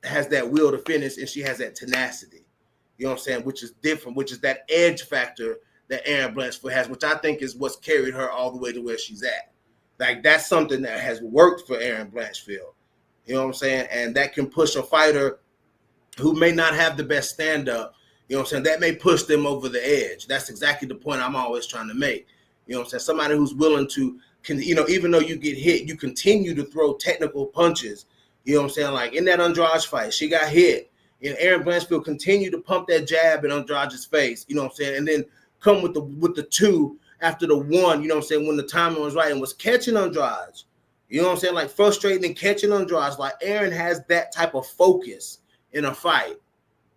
S2: has that will to finish, and she has that tenacity. You know what I'm saying? Which is different, which is that edge factor that Aaron Blanchfield has, which I think is what's carried her all the way to where she's at. Like, that's something that has worked for Aaron Blanchfield. You know what I'm saying? And that can push a fighter who may not have the best stand-up. You know what I'm saying? That may push them over the edge. That's exactly the point I'm always trying to make. You know what I'm saying? Somebody who's willing to, even though you get hit, you continue to throw technical punches. You know what I'm saying? Like, in that Andrade fight, she got hit. And Aaron Blanchfield continued to pump that jab in Andrade's face. You know what I'm saying? And then come with the 2 after the 1, you know what I'm saying, when the timing was right, and was catching Andrade. You know what I'm saying? Like, frustrating and catching Andrade. Like, Aaron has that type of focus in a fight.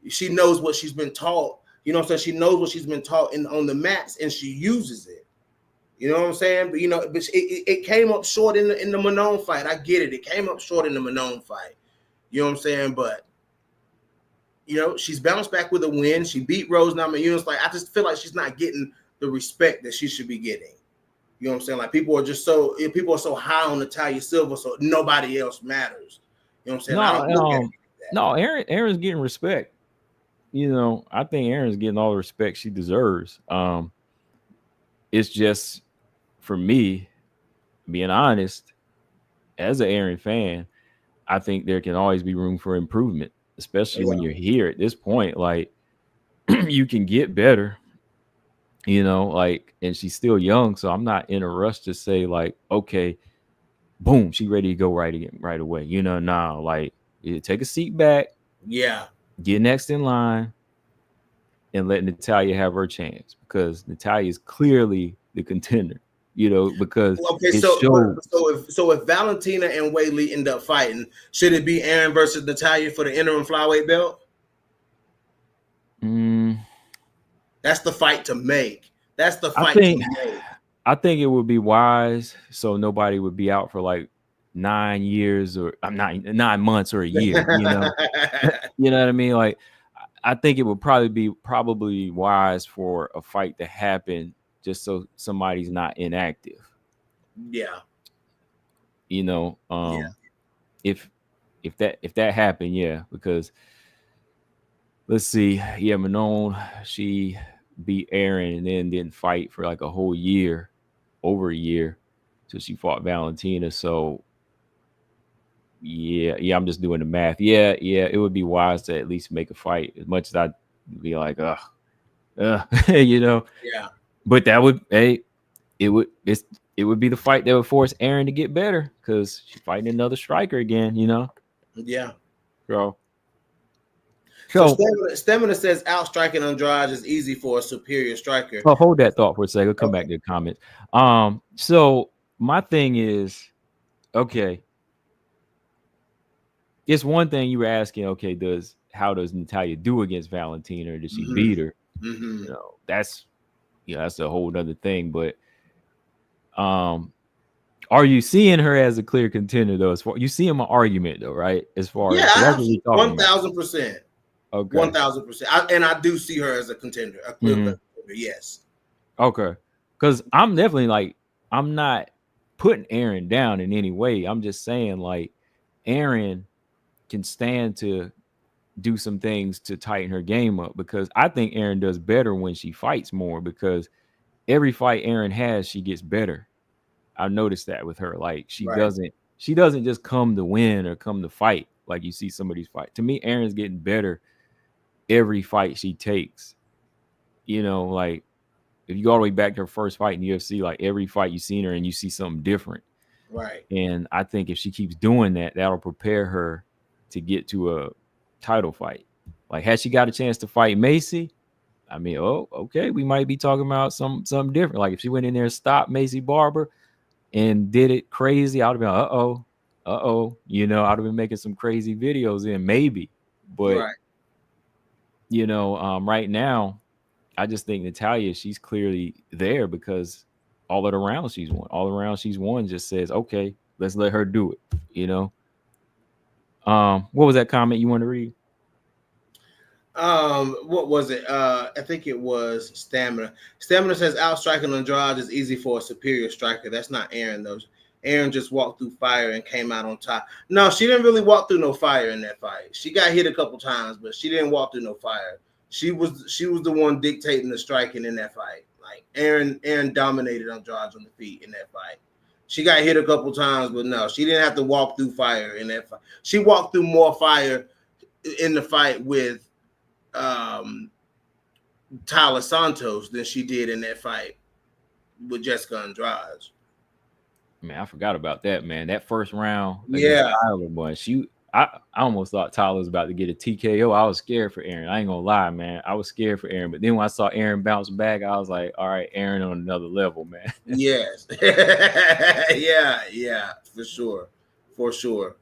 S2: She knows what she's been taught. You know what I'm saying? She knows what she's been taught on the mats, and she uses it. You know what I'm saying? But, it came up short in the Manon fight. I get it. It came up short in the Manon fight. You know what I'm saying? But, she's bounced back with a win. She beat Rose Namajunas. Like, I just feel like she's not getting the respect that she should be getting. You know what I'm saying? Like, people are so high on Natalia Silva, so nobody else matters. You know what I'm saying?
S1: No, Aaron's getting respect. I think Aaron's getting all the respect she deserves. It's just, for me, being honest, as an Aaron fan, I think there can always be room for improvement, especially when you're here at this point. Like, you can get better, and she's still young, so I'm not in a rush to say, like, okay, boom, she ready to go right away. Now, like, take a seat back.
S2: Yeah.
S1: Get next in line and let Natalia have her chance, because Natalia is clearly the contender, because
S2: so if Valentina and Weili end up fighting, should it be Aaron versus Natalia for the interim flyweight belt? That's the fight to make. That's the fight to make.
S1: I think it would be wise, so nobody would be out for like 9 years or 9 months or a year. You know what I mean? Like, I think it would probably wise for a fight to happen just so somebody's not inactive.
S2: Yeah.
S1: If that happened, yeah, because let's see. Yeah, Manon, she beat Aaron and then didn't fight for like a whole year, over a year, till she fought Valentina. So yeah, I'm just doing the math. Yeah, it would be wise to at least make a fight. As much as I'd be like, you know.
S2: Yeah,
S1: But that would, hey, it would be the fight that would force Aaron to get better because she's fighting another striker again, you know.
S2: yeah.
S1: So,
S2: So
S1: so
S2: Stamina says outstriking Andrade is easy for a superior striker.
S1: oh, hold that thought for a second. I'll come
S2: Okay.
S1: back to the comments. So my thing is, okay, it's one thing you were asking, okay, how does Natalia do against Valentina, or did she beat her?
S2: Mm-hmm.
S1: You know, that's a whole other thing. But um, are you seeing her as a clear contender though? As far you see him an argument though, right? As far as
S2: Yeah,
S1: that's what we're talking about.
S2: 1,000%.
S1: Okay.
S2: 1,000%. And I do see her as a contender, a clear contender. Yes.
S1: Okay. Because I'm definitely like, I'm not putting Aaron down in any way. I'm just saying like Aaron can stand to do some things to tighten her game up, because I think Aaron does better when she fights more, because every fight Aaron has, she gets better. I've noticed that with her. Like
S2: Right.
S1: she doesn't just come to win or come to fight like you see somebody's fight. To me, Aaron's getting better every fight she takes. You know, like if you go all the way back to her first fight in UFC, like every fight you've seen her and you see something different.
S2: Right.
S1: And I think if she keeps doing that, that'll prepare her to get to a title fight. Like had she got a chance to fight Macy, I mean, oh, okay, we might be talking about something different. Like if she went in there and stopped Macy Barber and did it crazy, I would have been, you know, I'd have been making some crazy videos in maybe. But
S2: Right.
S1: you know, right now, I just think Natalia, she's clearly there because all of the rounds she's won, just says, okay, let's let her do it. You know. What was that comment you want to read?
S2: What was it? I think it was Stamina. Stamina says outstriking Andrade is easy for a superior striker. That's not Aaron though. Aaron just walked through fire and came out on top. No, she didn't really walk through no fire in that fight. She got hit a couple times, but she didn't walk through no fire. She was the one dictating the striking in that fight. Like Aaron dominated Andrade on the feet in that fight. She got hit a couple times, but no, she didn't have to walk through fire in that fight. She walked through more fire in the fight with Tyler Santos than she did in that fight with Jessica Andrade.
S1: Man, I forgot about that, man. That first round against
S2: Yeah.
S1: Tyler, boy, I almost thought Tyler was about to get a TKO. I was scared for Aaron. I ain't gonna lie, man. I was scared for Aaron. But then when I saw Aaron bounce back, I was like, all right, Aaron on another level, man.
S2: Yes. yeah, for sure.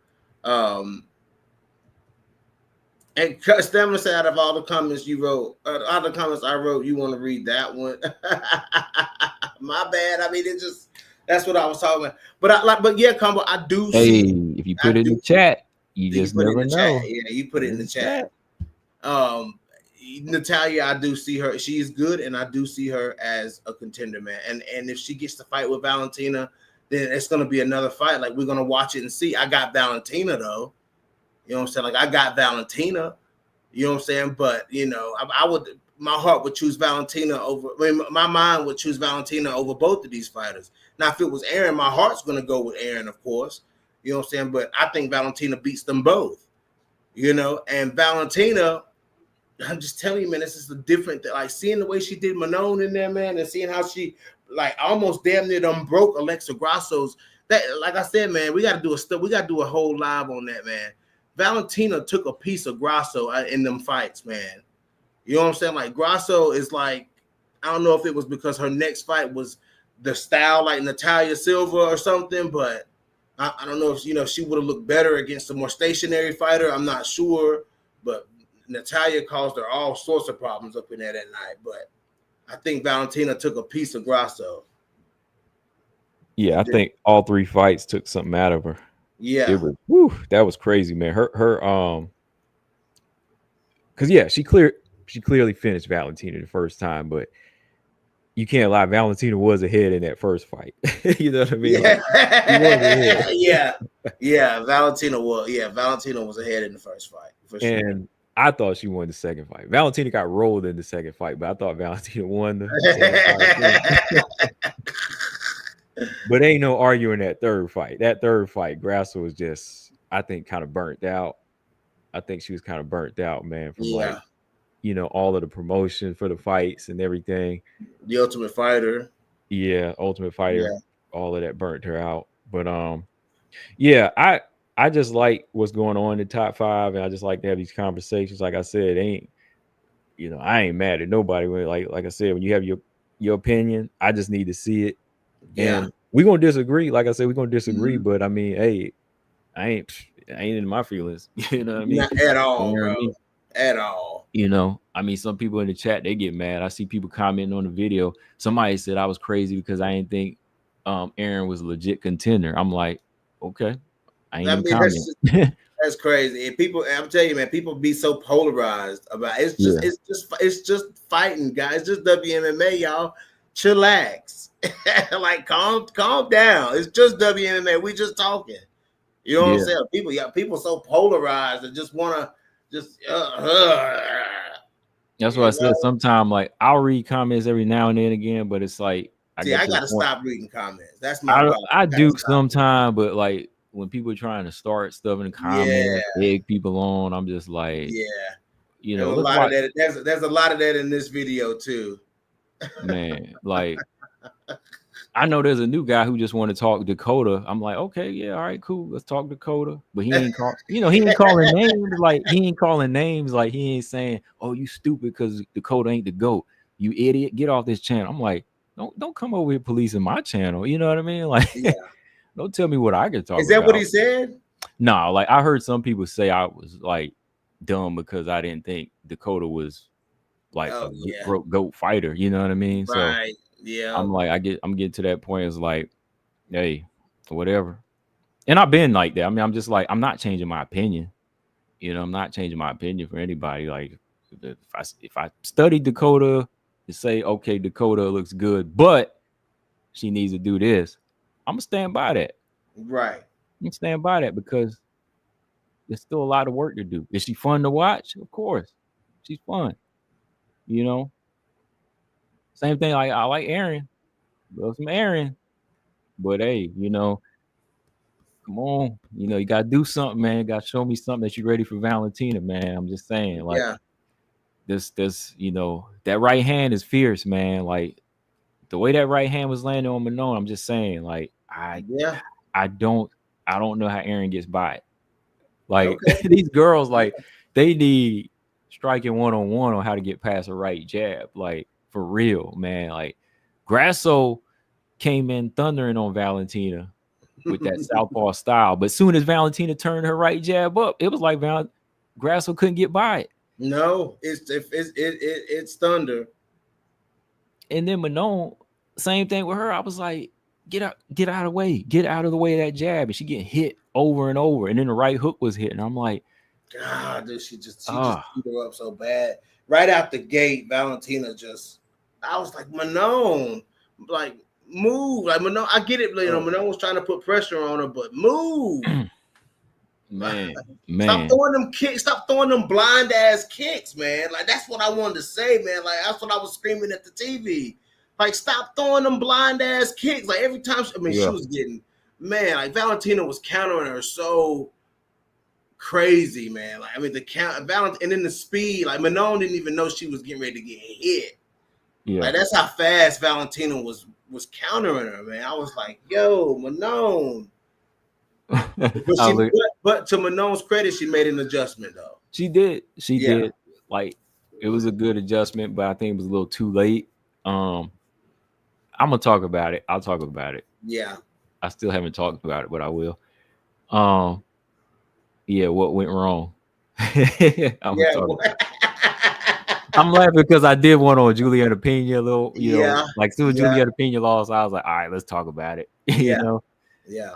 S2: And Stamina said, out of all the comments you wrote, all the comments I wrote, you want to read that one? My bad. I mean, that's what I was talking about. But yeah, Combo, I do see.
S1: If you put it in the chat, you just never know.
S2: Chat. Yeah, you put it in the chat. Natalia, I do see her. She's good, and I do see her as a contender, man. And if she gets to fight with Valentina, then it's gonna be another fight. Like we're gonna watch it and see. I got Valentina though. You know what I'm saying? Like I got Valentina. You know what I'm saying? But you know, I would. My heart would choose Valentina over. I mean, my mind would choose Valentina over both of these fighters. Now, if it was Aaron, my heart's gonna go with Aaron, of course. You know what I'm saying? But I think Valentina beats them both. You know, and Valentina, I'm just telling you, man, this is a different. Like seeing the way she did Manon in there, man, and seeing how she like almost damn near broke Alexa Grasso's. That, like I said, man, we got to do a whole live on that, man. Valentina took a piece of Grasso in them fights, man. You know what I'm saying? Like Grasso is like, I don't know if it was because her next fight was the style like Natalia Silva or something, but I don't know if she would have looked better against a more stationary fighter. I'm not sure, but Natalia caused her all sorts of problems up in there that night. But I think Valentina took a piece of Grasso.
S1: Yeah, I think all three fights took something out of her.
S2: Yeah,
S1: that was crazy, man. Her because yeah, she clearly finished Valentina the first time, but you can't lie, Valentina was ahead in that first fight. You know what I mean?
S2: Yeah. Valentina was ahead in the first fight for sure.
S1: And I thought she won the second fight. Valentina got rolled in the second fight, but I thought Valentina won the second fight. But ain't no arguing that third fight. That third fight, Grasso was just, I think, kind of burnt out. I think she was kind of burnt out, man, from like,
S2: Yeah,
S1: all of the promotion for the fights and everything.
S2: the Ultimate Fighter.
S1: Yeah, Ultimate Fighter,
S2: Yeah,
S1: all of that burnt her out. But yeah, I just like what's going on in the top five, and I just like to have these conversations. Like I said, I ain't mad at nobody. Like I said, when you have your opinion, I just need to see it.
S2: yeah,
S1: And we're gonna disagree. Like I said, we're gonna disagree,
S2: mhm.
S1: but I mean, hey, I ain't in my feelings. You know what I mean?
S2: Not at
S1: You
S2: all,
S1: know what I
S2: bro.
S1: mean?
S2: At all.
S1: I mean, some people in the chat, they get mad. I see people commenting on the video. Somebody said I was crazy because I didn't think Aaron was a legit contender. I'm like, okay, I ain't
S2: I
S1: even
S2: mean,
S1: comment.
S2: that's crazy. And people, I'm telling you, man, people be so polarized about it.
S1: Yeah.
S2: It's just fighting, guys. It's just WMMA, y'all. Chillax. Like calm down. It's just WMMA. We just talking. You know what I'm
S1: Yeah.
S2: saying? People so polarized and just wanna just
S1: That's what I said. Sometimes like I'll read comments every now and then again, but it's like I
S2: See,
S1: get
S2: I
S1: to the
S2: gotta
S1: point.
S2: stop reading comments. That's my problem.
S1: I
S2: Gotta
S1: do
S2: stop.
S1: sometimes, but like when people are trying to start stuff in the
S2: Yeah,
S1: comments, egg people on, I'm just like,
S2: yeah. There's a
S1: let's
S2: lot of
S1: watch,
S2: that. There's a lot of that in this video too.
S1: man. Like I know there's a new guy who just want to talk Dakota. I'm like, okay, yeah, all right, cool. Let's talk Dakota. But he ain't he ain't calling names. Like he ain't calling names. Like he ain't saying, oh, you stupid because Dakota ain't the GOAT. You idiot. Get off this channel. I'm like, don't come over here policing my channel. You know what I mean? Like,
S2: Yeah.
S1: don't tell me what I can talk
S2: Is that
S1: about.
S2: what he said?
S1: No, like I heard some people say I was like dumb because I didn't think Dakota was like a
S2: Yeah.
S1: GOAT fighter. You know what I mean? So
S2: Right. Yeah.
S1: I'm like, I'm getting to that point. It's like, hey, whatever. And I've been like that. I mean, I'm just like, I'm not changing my opinion. I'm not changing my opinion for anybody. Like, if I study Dakota to say, okay, Dakota looks good, but she needs to do this, I'm gonna stand by that.
S2: Right.
S1: I'm gonna stand by that because there's still a lot of work to do. Is she fun to watch? Of course, she's fun. Same thing. Like I like Aaron, love some Aaron, but hey, come on, you gotta do something, man. You gotta show me something that you're ready for Valentina, man. I'm just saying, like
S2: Yeah.
S1: this, that right hand is fierce, man. Like the way that right hand was landing on Manon, I'm just saying, like
S2: Yeah.
S1: I don't know how Aaron gets by it. Like
S2: Okay.
S1: these girls, like they need striking one-on-one on how to get past a right jab, like for real, man. Like Grasso came in thundering on Valentina with that southpaw style. But soon as Valentina turned her right jab up, it was like Grasso couldn't get by it.
S2: No, it's thunder.
S1: And then Manon, same thing with her. I was like, get out of the way. Get out of the way of that jab. And she getting hit over and over. And then the right hook was hitting. I'm like,
S2: God, dude, she just beat her up so bad. Right out the gate, Valentina I was like, Manon, like, move. Like, Manon, I get it. Manon was trying to put pressure on her, but move.
S1: Man.
S2: Stop throwing them kicks. Stop throwing them blind ass kicks, man. Like, that's what I wanted to say, man. Like, that's what I was screaming at the TV. Like, stop throwing them blind ass kicks. Like, every time, she was getting, man, like, Valentina was countering her so crazy, man. Like, I mean, the count, and then the speed, like, Manon didn't even know she was getting ready to get hit.
S1: Yeah.
S2: Like, that's how fast Valentina was countering her, man. I was like, yo, Manon. But to Manon's credit, she made an adjustment though.
S1: She did. She did. Like it was a good adjustment, but I think it was a little too late. I'm gonna talk about it. I'll talk about it.
S2: Yeah.
S1: I still haven't talked about it, but I will. Yeah, what went wrong? I'm laughing because I did one on Juliana Pena, like soon as Juliana Pena lost, I was like, all right, let's talk about it.
S2: Yeah.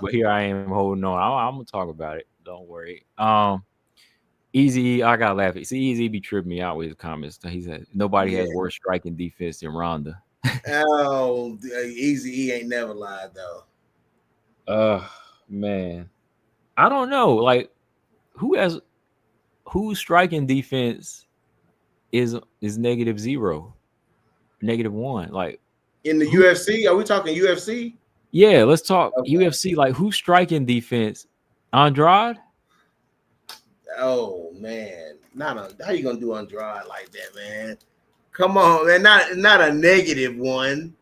S1: But here I am holding on. I'm gonna talk about it. Don't worry. Easy, I gotta laugh. See, Easy be tripping me out with his comments. He said nobody has worse striking defense than Ronda.
S2: Oh, Easy ain't never lied though.
S1: Man, I don't know. Like, who has whose striking defense is -0, -1? Like
S2: In the
S1: who?
S2: UFC, are we talking UFC?
S1: Yeah, let's talk
S2: Okay.
S1: UFC. Like who's striking defense? Andrade?
S2: Oh man, not a, how you gonna do Andrade like that, man? Come on, man, not a negative one.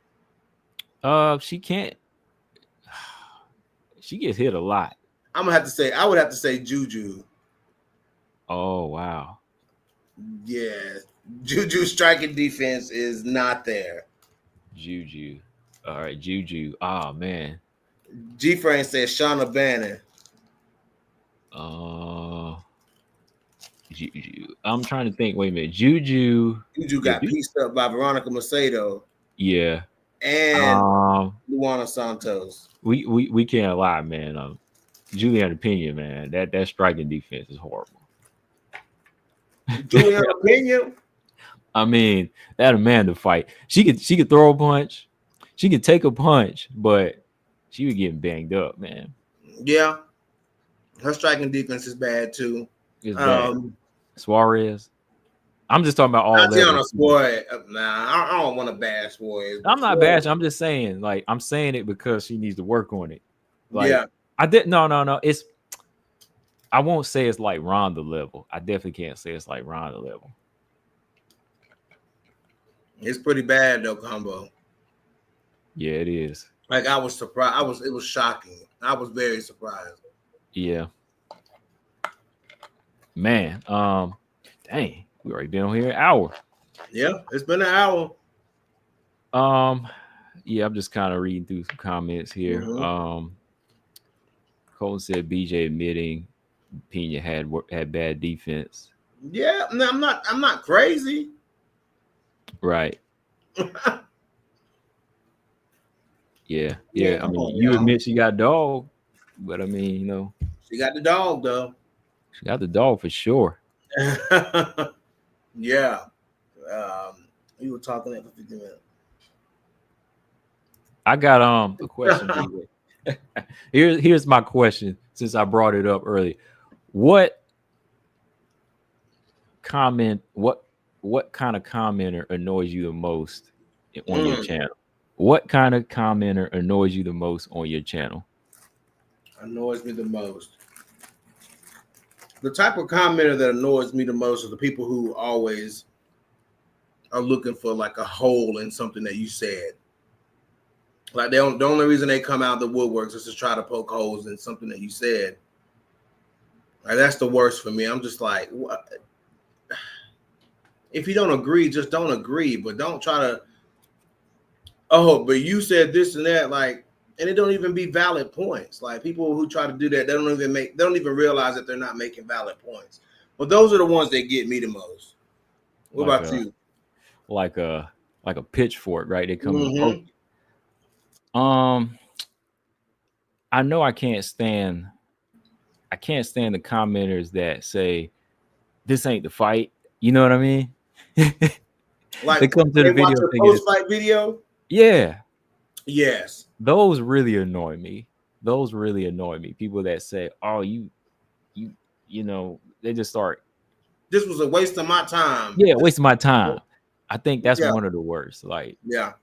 S1: She can't. She gets hit a lot.
S2: I would have to say Juju.
S1: Oh wow.
S2: Yeah, Juju striking defense is not there.
S1: Juju. All right, Juju. Oh man.
S2: G Frame says Shauna Bannon.
S1: Uh Juju. I'm trying to think. Wait a minute. Juju.
S2: Juju
S1: Yeah,
S2: got pieced up by Veronica Macedo
S1: yeah.
S2: and Luana Santos.
S1: We can't lie, man. Juliana Pena, man, that striking defense is horrible.
S2: Juliana Pena.
S1: I mean, that Amanda fight, she could throw a punch, she could take a punch, but she was getting banged up, man.
S2: Yeah, her striking defense is bad too.
S1: It's bad. Suarez. I'm just talking about all
S2: Tatiana Suarez. Nah, I don't want to bash Suarez.
S1: I'm not bashing. I'm just saying, like, I'm saying it because she needs to work on it. Like,
S2: yeah,
S1: I did no. It's I won't say it's like Ronda level. I definitely can't say it's like Ronda level.
S2: It's pretty bad though, combo.
S1: Yeah, it is.
S2: Like I was surprised. It was shocking. I was very surprised.
S1: Yeah. Man, dang, we already been on here an hour.
S2: Yeah, it's been an hour.
S1: Yeah, I'm just kind of reading through some comments here.
S2: Mm-hmm.
S1: Colton said BJ admitting Pena had bad defense.
S2: Yeah, no, I'm not crazy.
S1: Right. Yeah. I mean, you admit she got dog, but I mean, you know,
S2: she got the dog though.
S1: She got the dog for sure.
S2: Yeah. We were talking that for 50 minutes.
S1: I got a question. Here's my question since I brought it up early. What kind of commenter annoys you the most on your channel? What kind of commenter annoys you the most on your channel?
S2: Annoys me the most. The type of commenter that annoys me the most are the people who always are looking for like a hole in something that you said. Like the only reason they come out the woodworks is to try to poke holes in something that you said. Like that's the worst for me. I'm just like, what? If you don't agree, just don't agree. But don't try to. Oh, but you said this and that, like, and it don't even be valid points. Like people who try to do that, they don't even realize that they're not making valid points. But those are the ones that get me the most. What about you?
S1: Like a pitchfork, right? They come
S2: mm-hmm.
S1: and poke. I know I can't stand the commenters that say this ain't the fight. You know what I mean?
S2: Like
S1: they come to the video,
S2: post-fight video.
S1: Yeah.
S2: Yes.
S1: Those really annoy me. People that say, "Oh, you know," they just start.
S2: This was a waste of my time.
S1: Yeah, waste of my time. I think that's one of the worst. Like,
S2: yeah,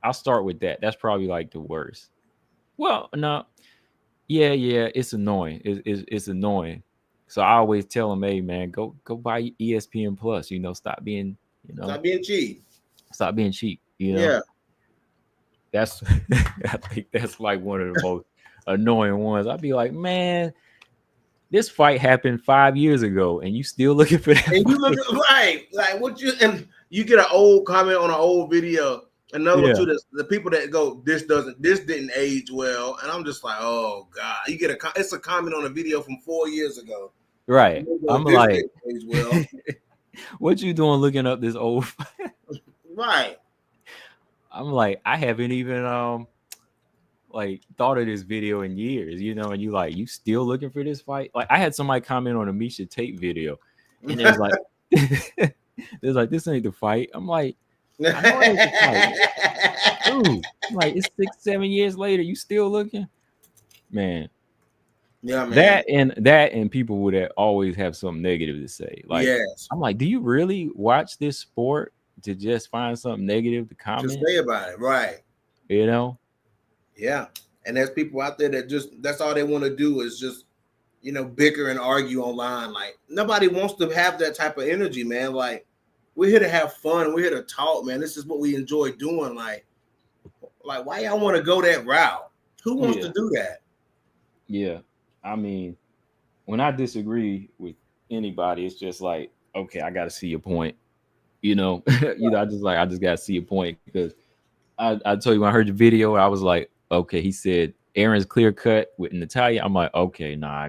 S1: I'll start with that. That's probably like the worst. Well, no, yeah, it's annoying. It's annoying. So I always tell them, "Hey, man, go buy ESPN Plus. You know, stop being cheap. Stop being cheap. You know."
S2: Yeah.
S1: That's I think that's like one of the most annoying ones. I'd be like, man, this fight happened 5 years ago, and you still looking for that.
S2: And you look right, like what you and you get an old comment on an old video. Another one too. The people that go, this didn't age well, and I'm just like, oh god. You get it's a comment on a video from 4 years ago.
S1: Right. I'm like,
S2: age well.
S1: What you doing looking up this old?
S2: Right.
S1: I'm like, I haven't even like thought of this video in years, you know, and you still looking for this fight? Like I had somebody comment on a Misha Tate video, and it was like there's like, this ain't the fight. I'm like, I know it ain't the fight. Dude, I'm like, it's 6-7 years later, you still looking? Man.
S2: Yeah, man.
S1: That and people would always have something negative to say. Like,
S2: Yes.
S1: I'm like, do you really watch this sport to just find something negative to
S2: To
S1: comment?
S2: say about it, right?
S1: You know?
S2: Yeah. And there's people out there that just that's all they want to do is just bicker and argue online. Like nobody wants to have that type of energy, man. Like we're here to have fun. We're here to talk, man. This is what we enjoy doing. Like why y'all want to go that route? Who wants to do that?
S1: Yeah. I mean, when I disagree with anybody, it's just like, okay, I got to see your point. You know, I just got to see your point because I told you when I heard your video, I was like, okay, he said Aaron's clear cut with Natalia. I'm like, okay, nah, I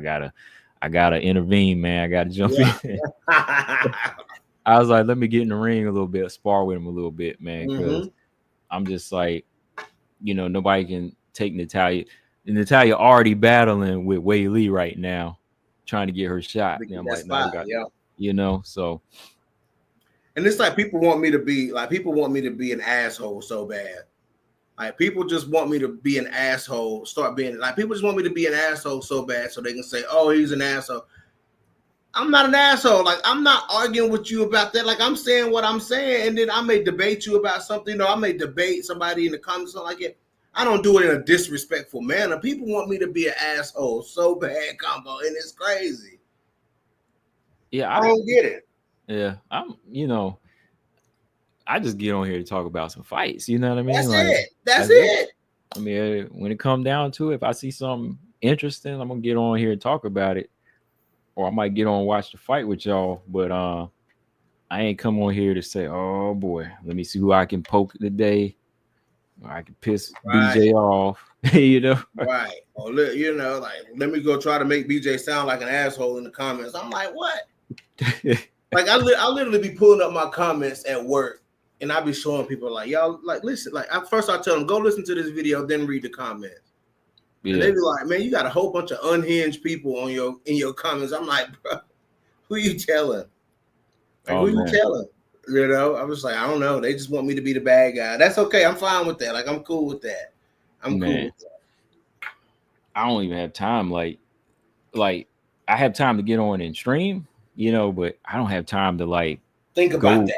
S1: gotta intervene, man. I gotta jump in. I was like, let me get in the ring a little bit, spar with him a little bit, man, because I'm just like, nobody can take Natalia. And Natalia already battling with Wei Lee right now, trying to get her shot. And I'm like, no, so.
S2: And it's like people want me to be an asshole so bad. Like people just want me to be an asshole, people just want me to be an asshole so bad so they can say, oh, he's an asshole. I'm not an asshole. Like I'm not arguing with you about that. Like I'm saying what I'm saying, and then I may debate you about something. I may debate somebody in the comments, something like it. I don't do it in a disrespectful manner. People want me to be an asshole so bad, combo, and it's crazy.
S1: Yeah,
S2: I don't get it.
S1: Yeah, I just get on here to talk about some fights. You know what I mean?
S2: That's it.
S1: I mean, when it comes down to it, if I see something interesting, I'm gonna get on here and talk about it, or I might get on and watch the fight with y'all. But I ain't come on here to say, oh boy, let me see who I can poke today, or I can piss BJ off.
S2: Right. Or let me go try to make BJ sound like an asshole in the comments. I'm like, what? Like I literally be pulling up my comments at work. And I be showing people like, y'all, like, listen, like, first I tell them, go listen to this video, then read the comments. Yeah. And they be like, man, you got a whole bunch of unhinged people in your comments. I'm like, bro, who you telling? Like, who you telling? I was like, I don't know. They just want me to be the bad guy. That's okay. I'm fine with that. Like, I'm cool with that. Cool with that.
S1: I don't even have time. Like I have time to get on and stream, but I don't have time to
S2: think about that.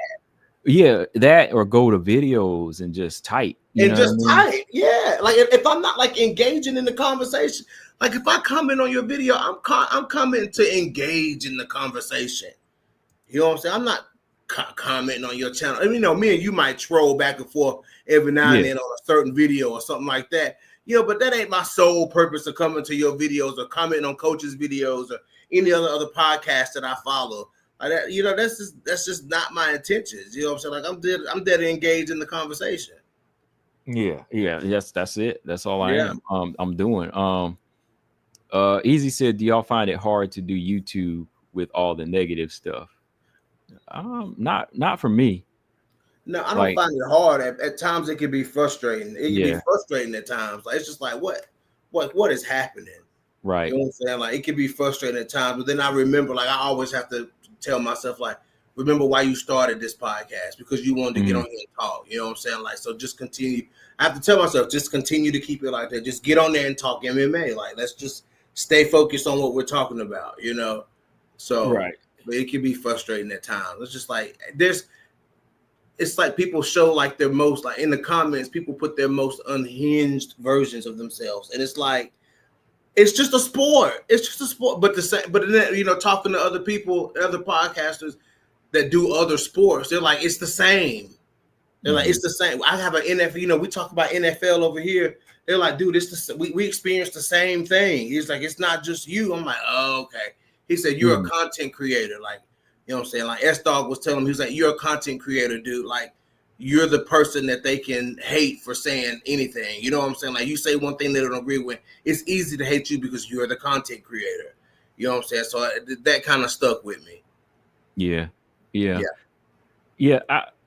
S1: Yeah, that or go to videos and just type.
S2: Type. Yeah. Like if I'm not engaging in the conversation, like if I comment on your video, I'm coming to engage in the conversation. You know what I'm saying? I'm not commenting on your channel. I mean, me and you might troll back and forth every now and then on a certain video or something like that. But that ain't my sole purpose of coming to your videos or commenting on coaches' videos or any other podcasts that I follow. Like that, that's just not my intentions. You know what I'm saying? Like I'm dead to engage in the conversation.
S1: Yeah. Yes, that's it. That's all I am. I'm doing. Easy said, do y'all find it hard to do YouTube with all the negative stuff? Not for me.
S2: No, I don't find it hard. At times it can be frustrating. It can be frustrating at times. Like it's just like what is happening?
S1: Right.
S2: You know what I'm saying? Like it can be frustrating at times, but then I remember, like I always have to tell myself, like, remember why you started this podcast, because you wanted to get on here and talk. You know what I'm saying? Like, so just continue. I have to tell myself, just continue to keep it like that. Just get on there and talk MMA. Like, let's just stay focused on what we're talking about, So but it can be frustrating at times. It's just like it's like people show like their most, like in the comments, people put their most unhinged versions of themselves. And it's like, it's just a sport. It's just a sport. But then, talking to other people, other podcasters that do other sports, they're like, it's the same. They're like, it's the same. I have an NFL, we talk about NFL over here. They're like, dude, we experienced the same thing. He's like, it's not just you. I'm like, oh, okay. He said, you're a content creator. Like, you know what I'm saying? Like S-Dog was telling him, he was like, you're a content creator, dude. Like, you're the person that they can hate for saying anything. You know what I'm saying? Like, you say one thing they don't agree with, it's easy to hate you because you're the content creator. You know what I'm saying? So that kind of stuck with me.
S1: Yeah.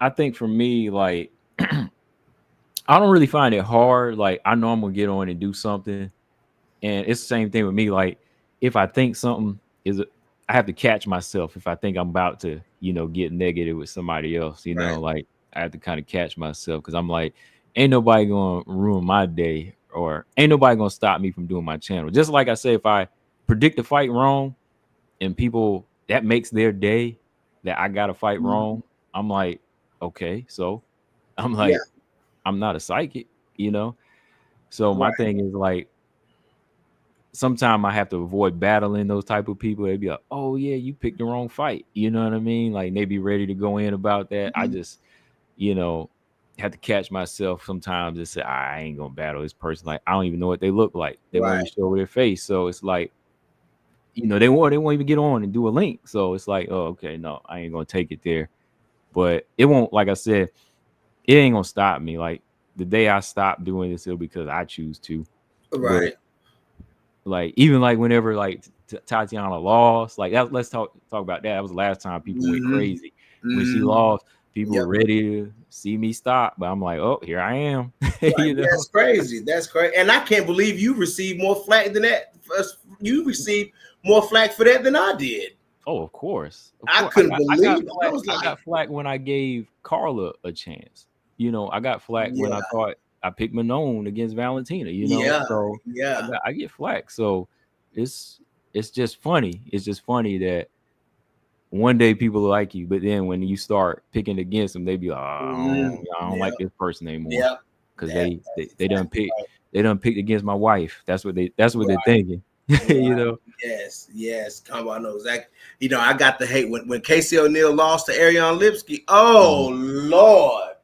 S1: I think for me, like, I don't really find it hard. Like, I know I'm gonna get on and do something, and it's the same thing with me. Like, if I think something I have to catch myself if I think I'm about to, get negative with somebody else. Like, I have to kind of catch myself because I'm like, ain't nobody gonna ruin my day, or ain't nobody gonna stop me from doing my channel. Just like I say, if I predict the fight wrong, and people that makes their day that I got to fight wrong. I'm like, okay, so I'm
S2: Yeah.
S1: like, I'm not a psychic, you know. So my
S2: Right.
S1: thing is like, sometimes I have to avoid battling those type of people. They'd be like, oh yeah, you picked the wrong fight. You know what I mean? Like they be ready to go in about that. I just, you know, have to catch myself sometimes and say, I ain't gonna battle this person. Like I don't even know what they look like. They won't
S2: Right.
S1: even show their face. So it's like, you know, they won't even get on and do a link. So it's like, oh, okay, no, I ain't gonna take it there. But it won't, like I said, it ain't gonna stop me. Like the day I stop doing this, it'll because I choose to. But
S2: Right.
S1: like even like whenever like Tatiana lost, like that, let's talk about that. That was the last time people went crazy. When she lost, people were
S2: Yep.
S1: ready to see me stop, but I'm like, oh, here I am.
S2: Right.
S1: You know?
S2: That's crazy. That's crazy. And I can't believe you received more flack than that. You received more flack for that than I did.
S1: Oh, of course, of
S2: I
S1: course.
S2: couldn't believe it. I was
S1: I
S2: like,
S1: got flack when I gave Carla a chance. You know, I got flack when I
S2: yeah,
S1: thought I picked Manon against Valentina. You know,
S2: yeah,
S1: so
S2: yeah.
S1: I get flack. So it's it's just funny. It's just funny that one day people like you, but then when you start picking against them, they be like, oh, I don't
S2: Yeah,
S1: like this person anymore
S2: yeah.
S1: because
S2: That's
S1: they done
S2: exactly
S1: pick they done picked against my wife. That's what they're
S2: right.
S1: thinking. You
S2: Right.
S1: know?
S2: Yes, yes. Come on, knows that. You know, I got the hate when Casey O'Neill lost to Ariane Lipsky. Oh
S1: Mhm.
S2: Lord.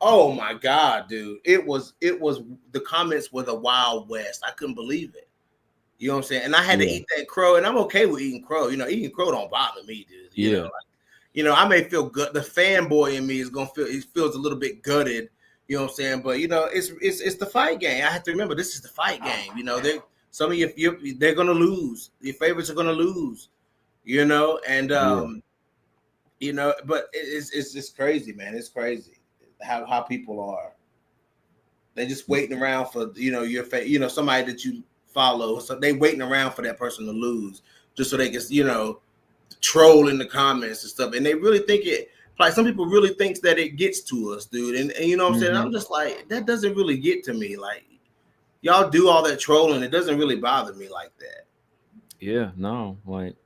S2: Oh my God, dude. It was the comments were the Wild West. I couldn't believe it. You know what I'm saying? And I had to
S1: Yeah,
S2: eat that crow, and I'm okay with eating crow. You know, eating crow don't bother me, dude.
S1: yeah,
S2: I may feel good. The fanboy in me is gonna feel it feels a little bit gutted. You know what I'm saying? But it's the fight game. I have to remember this is the fight game. You know, they some of they're gonna lose. Your favorites are gonna lose. You know, and
S1: yeah.
S2: but it's just crazy, man. It's crazy how people are. They just waiting around for somebody that you follow. So they waiting around for that person to lose just so they can troll in the comments and stuff. And they really think it. Like some people really thinks that it gets to us, dude. And you know what I'm saying?
S1: Hmm.
S2: I'm just like that doesn't really get to me. Like y'all do all that trolling, it doesn't really bother me like that.
S1: Yeah, no, like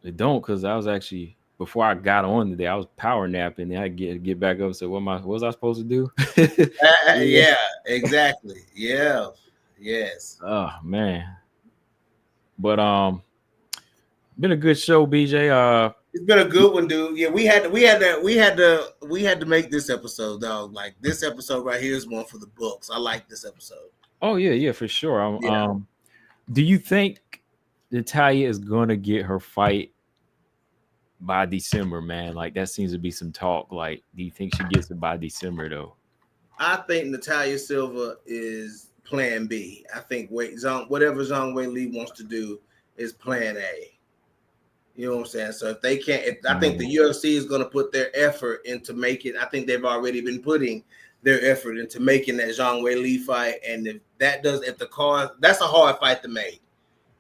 S1: it don't because I was actually before I got on today, I was power napping and I get back up and say, what was I supposed to do? Yeah.
S2: Yeah, exactly. Yeah, yes.
S1: Oh man. But been a good show, BJ.
S2: It's been a good one, dude. Yeah, we had to make this episode, dog. Like this episode right here is one for the books. I like this episode.
S1: Oh yeah, for sure.
S2: Yeah,
S1: Do you think Natalia is gonna get her fight by December, man? Like that seems to be some talk. Like, do you think she gets it by December though?
S2: I think Natalia Silva is Plan B. I think whatever Zhang Wei Li wants to do is Plan A. You know what I'm saying? So if they can't, I think the
S1: Mm,
S2: UFC is going to put their effort into making. I think they've already been putting their effort into making that Zhang Wei Li fight. And if the card, that's a hard fight to make.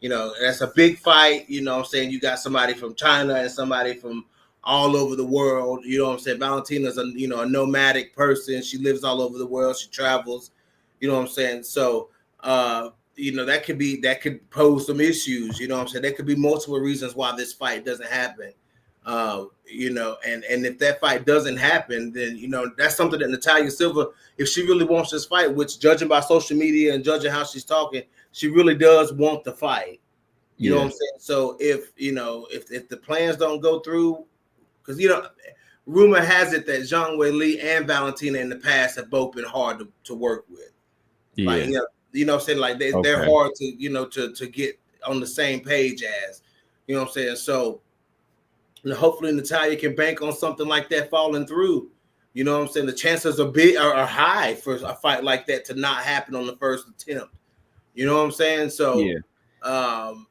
S2: You know, that's a big fight. You know what I'm saying? You got somebody from China and somebody from all over the world. You know what I'm saying? Valentina's a nomadic person. She lives all over the world. She travels. You know what I'm saying? So that could pose some issues. You know what I'm saying? There could be multiple reasons why this fight doesn't happen. And if that fight doesn't happen, then that's something that Natalia Silva, if she really wants this fight, which judging by social media and judging how she's talking, she really does want the fight. You know what
S1: yeah,
S2: I'm saying? So if the plans don't go through, because rumor has it that Zhang Wei Li and Valentina in the past have both been hard to work with. Like,
S1: yeah.
S2: what I'm saying? Like they're
S1: Okay.
S2: hard to get on the same page as, you know what I'm saying? So hopefully Natalia can bank on something like that falling through. You know what I'm saying? The chances are high for a fight like that to not happen on the first attempt. You know what I'm saying? So
S1: Yeah.
S2: um,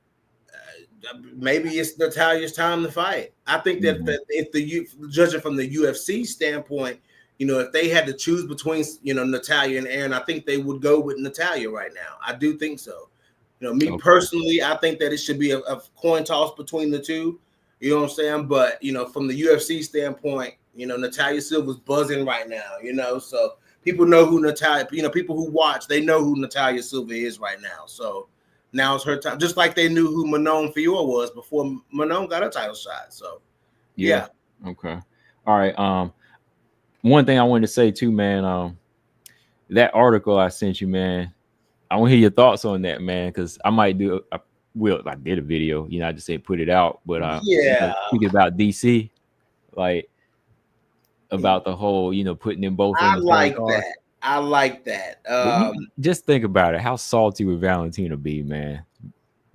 S2: maybe it's Natalia's time to fight. I think that,
S1: Mhm.
S2: that if judging from the UFC standpoint, if they had to choose between Natalia and Aaron, I think they would go with Natalia right now. I do think so. Me
S1: Okay.
S2: personally, I think that it should be a coin toss between the two. You know what I'm saying? But from the UFC standpoint, Natalia Silva's buzzing right now. So people know who Natalia. People who watch, they know who Natalia Silva is right now. So Now it's her time. Just like they knew who Manon Fior was before Manon got a title shot. So yeah.
S1: Okay. All right. One thing I wanted to say too, man. That article I sent you, man. I want to hear your thoughts on that, man, because I might do. I did a video. I just said put it out, but thinking about DC, like about the whole, putting them both on the same card.
S2: I like that.
S1: Just think about it. How salty would Valentina be, man?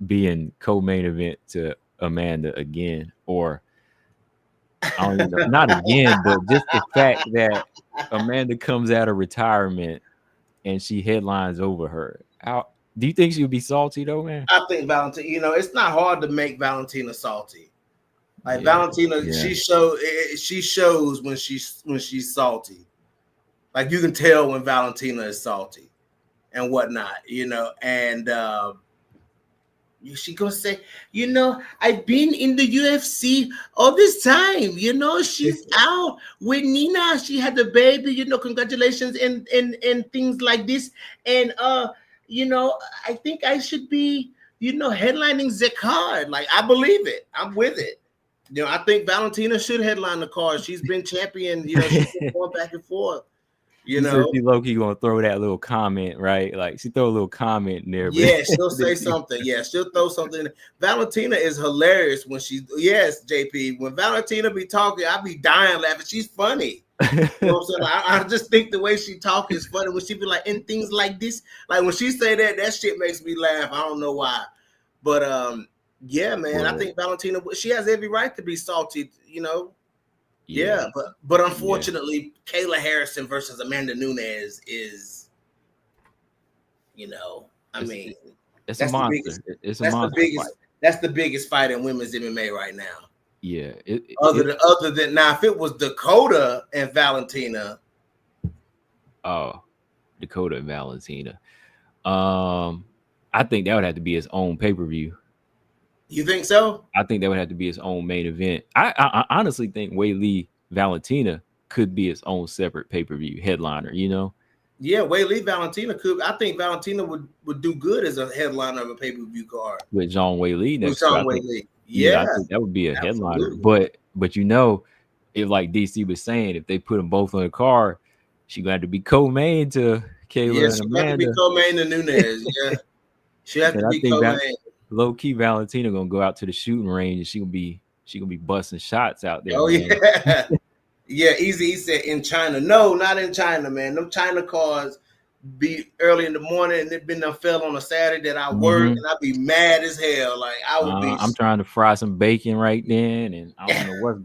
S1: Being co-main event to Amanda again, or I don't know, not again, but just the fact that Amanda comes out of retirement and she headlines over her. How do you think she would be salty though, man?
S2: I think Valentina, it's not hard to make Valentina salty. Like Valentina, she shows when she's salty. Like you can tell when Valentina is salty and whatnot, and she gonna say, I've been in the UFC all this time. She's out with Nina. She had the baby. Congratulations and things like this. And I think I should be, headlining the card. Like I believe it. I'm with it. I think Valentina should headline the card. She's been champion. She's been going back and forth.
S1: She low-key gonna throw that little comment, right? Like she throw a little comment in there.
S2: Yeah, she'll say something. Yeah, she'll throw something. Valentina is hilarious when JP. When Valentina be talking, I be dying laughing. She's funny. You know what I'm saying? I just think the way she talk is funny. When she be like, in things like this, like when she say that shit makes me laugh. I don't know why, but yeah, man. I think Valentina, she has every right to be salty. Yeah, but unfortunately, Kayla Harrison versus Amanda Nunes is,
S1: it's a monster. It's a monster.
S2: That's the biggest fight in women's MMA right now.
S1: Yeah.
S2: Other than now, if it was Dakota and Valentina.
S1: Oh, Dakota and Valentina. I think that would have to be its own pay-per-view.
S2: You think so?
S1: I think that would have to be its own main event. I honestly think Weili Valentina could be its own separate pay-per-view headliner,
S2: Yeah, Weili Valentina could. I think Valentina would do good as a headliner of a pay-per-view card.
S1: With Zhang Weili next.
S2: Yeah,
S1: I think that would be a headliner.
S2: Absolutely.
S1: But if like DC was saying, if they put them both on the card, she got to be co-main to Kayla and Amanda.
S2: She got to be co-main to Nunes. Yeah, she has to be co-main.
S1: Low key Valentina gonna go out to the shooting range and she gonna be busting shots out there.
S2: Oh man. Yeah. Easy said in China. No, not in China, man. Them China cars be early in the morning and it been fell on a Saturday that I work and I'd be mad as hell. Like I would be.
S1: I'm trying to fry some bacon right then, and I don't know what.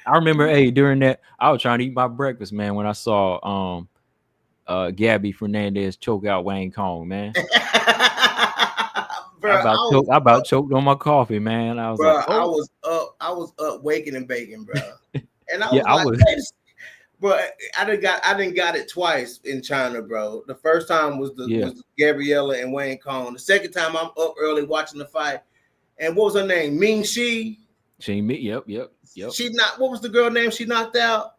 S1: I remember, during that I was trying to eat my breakfast, man, when I saw Gabby Fernandez choke out Wayne Kong, man. Bro, I about choked on my coffee, man. I was like,
S2: I was up waking and baking, bro. And I was bro, I didn't got it twice in China, bro. The first time was was Gabriella and Wayne Kong. The second time I'm up early watching the fight. And what was her name? Ming Shi.
S1: Yep.
S2: She not. What was the girl name she knocked out?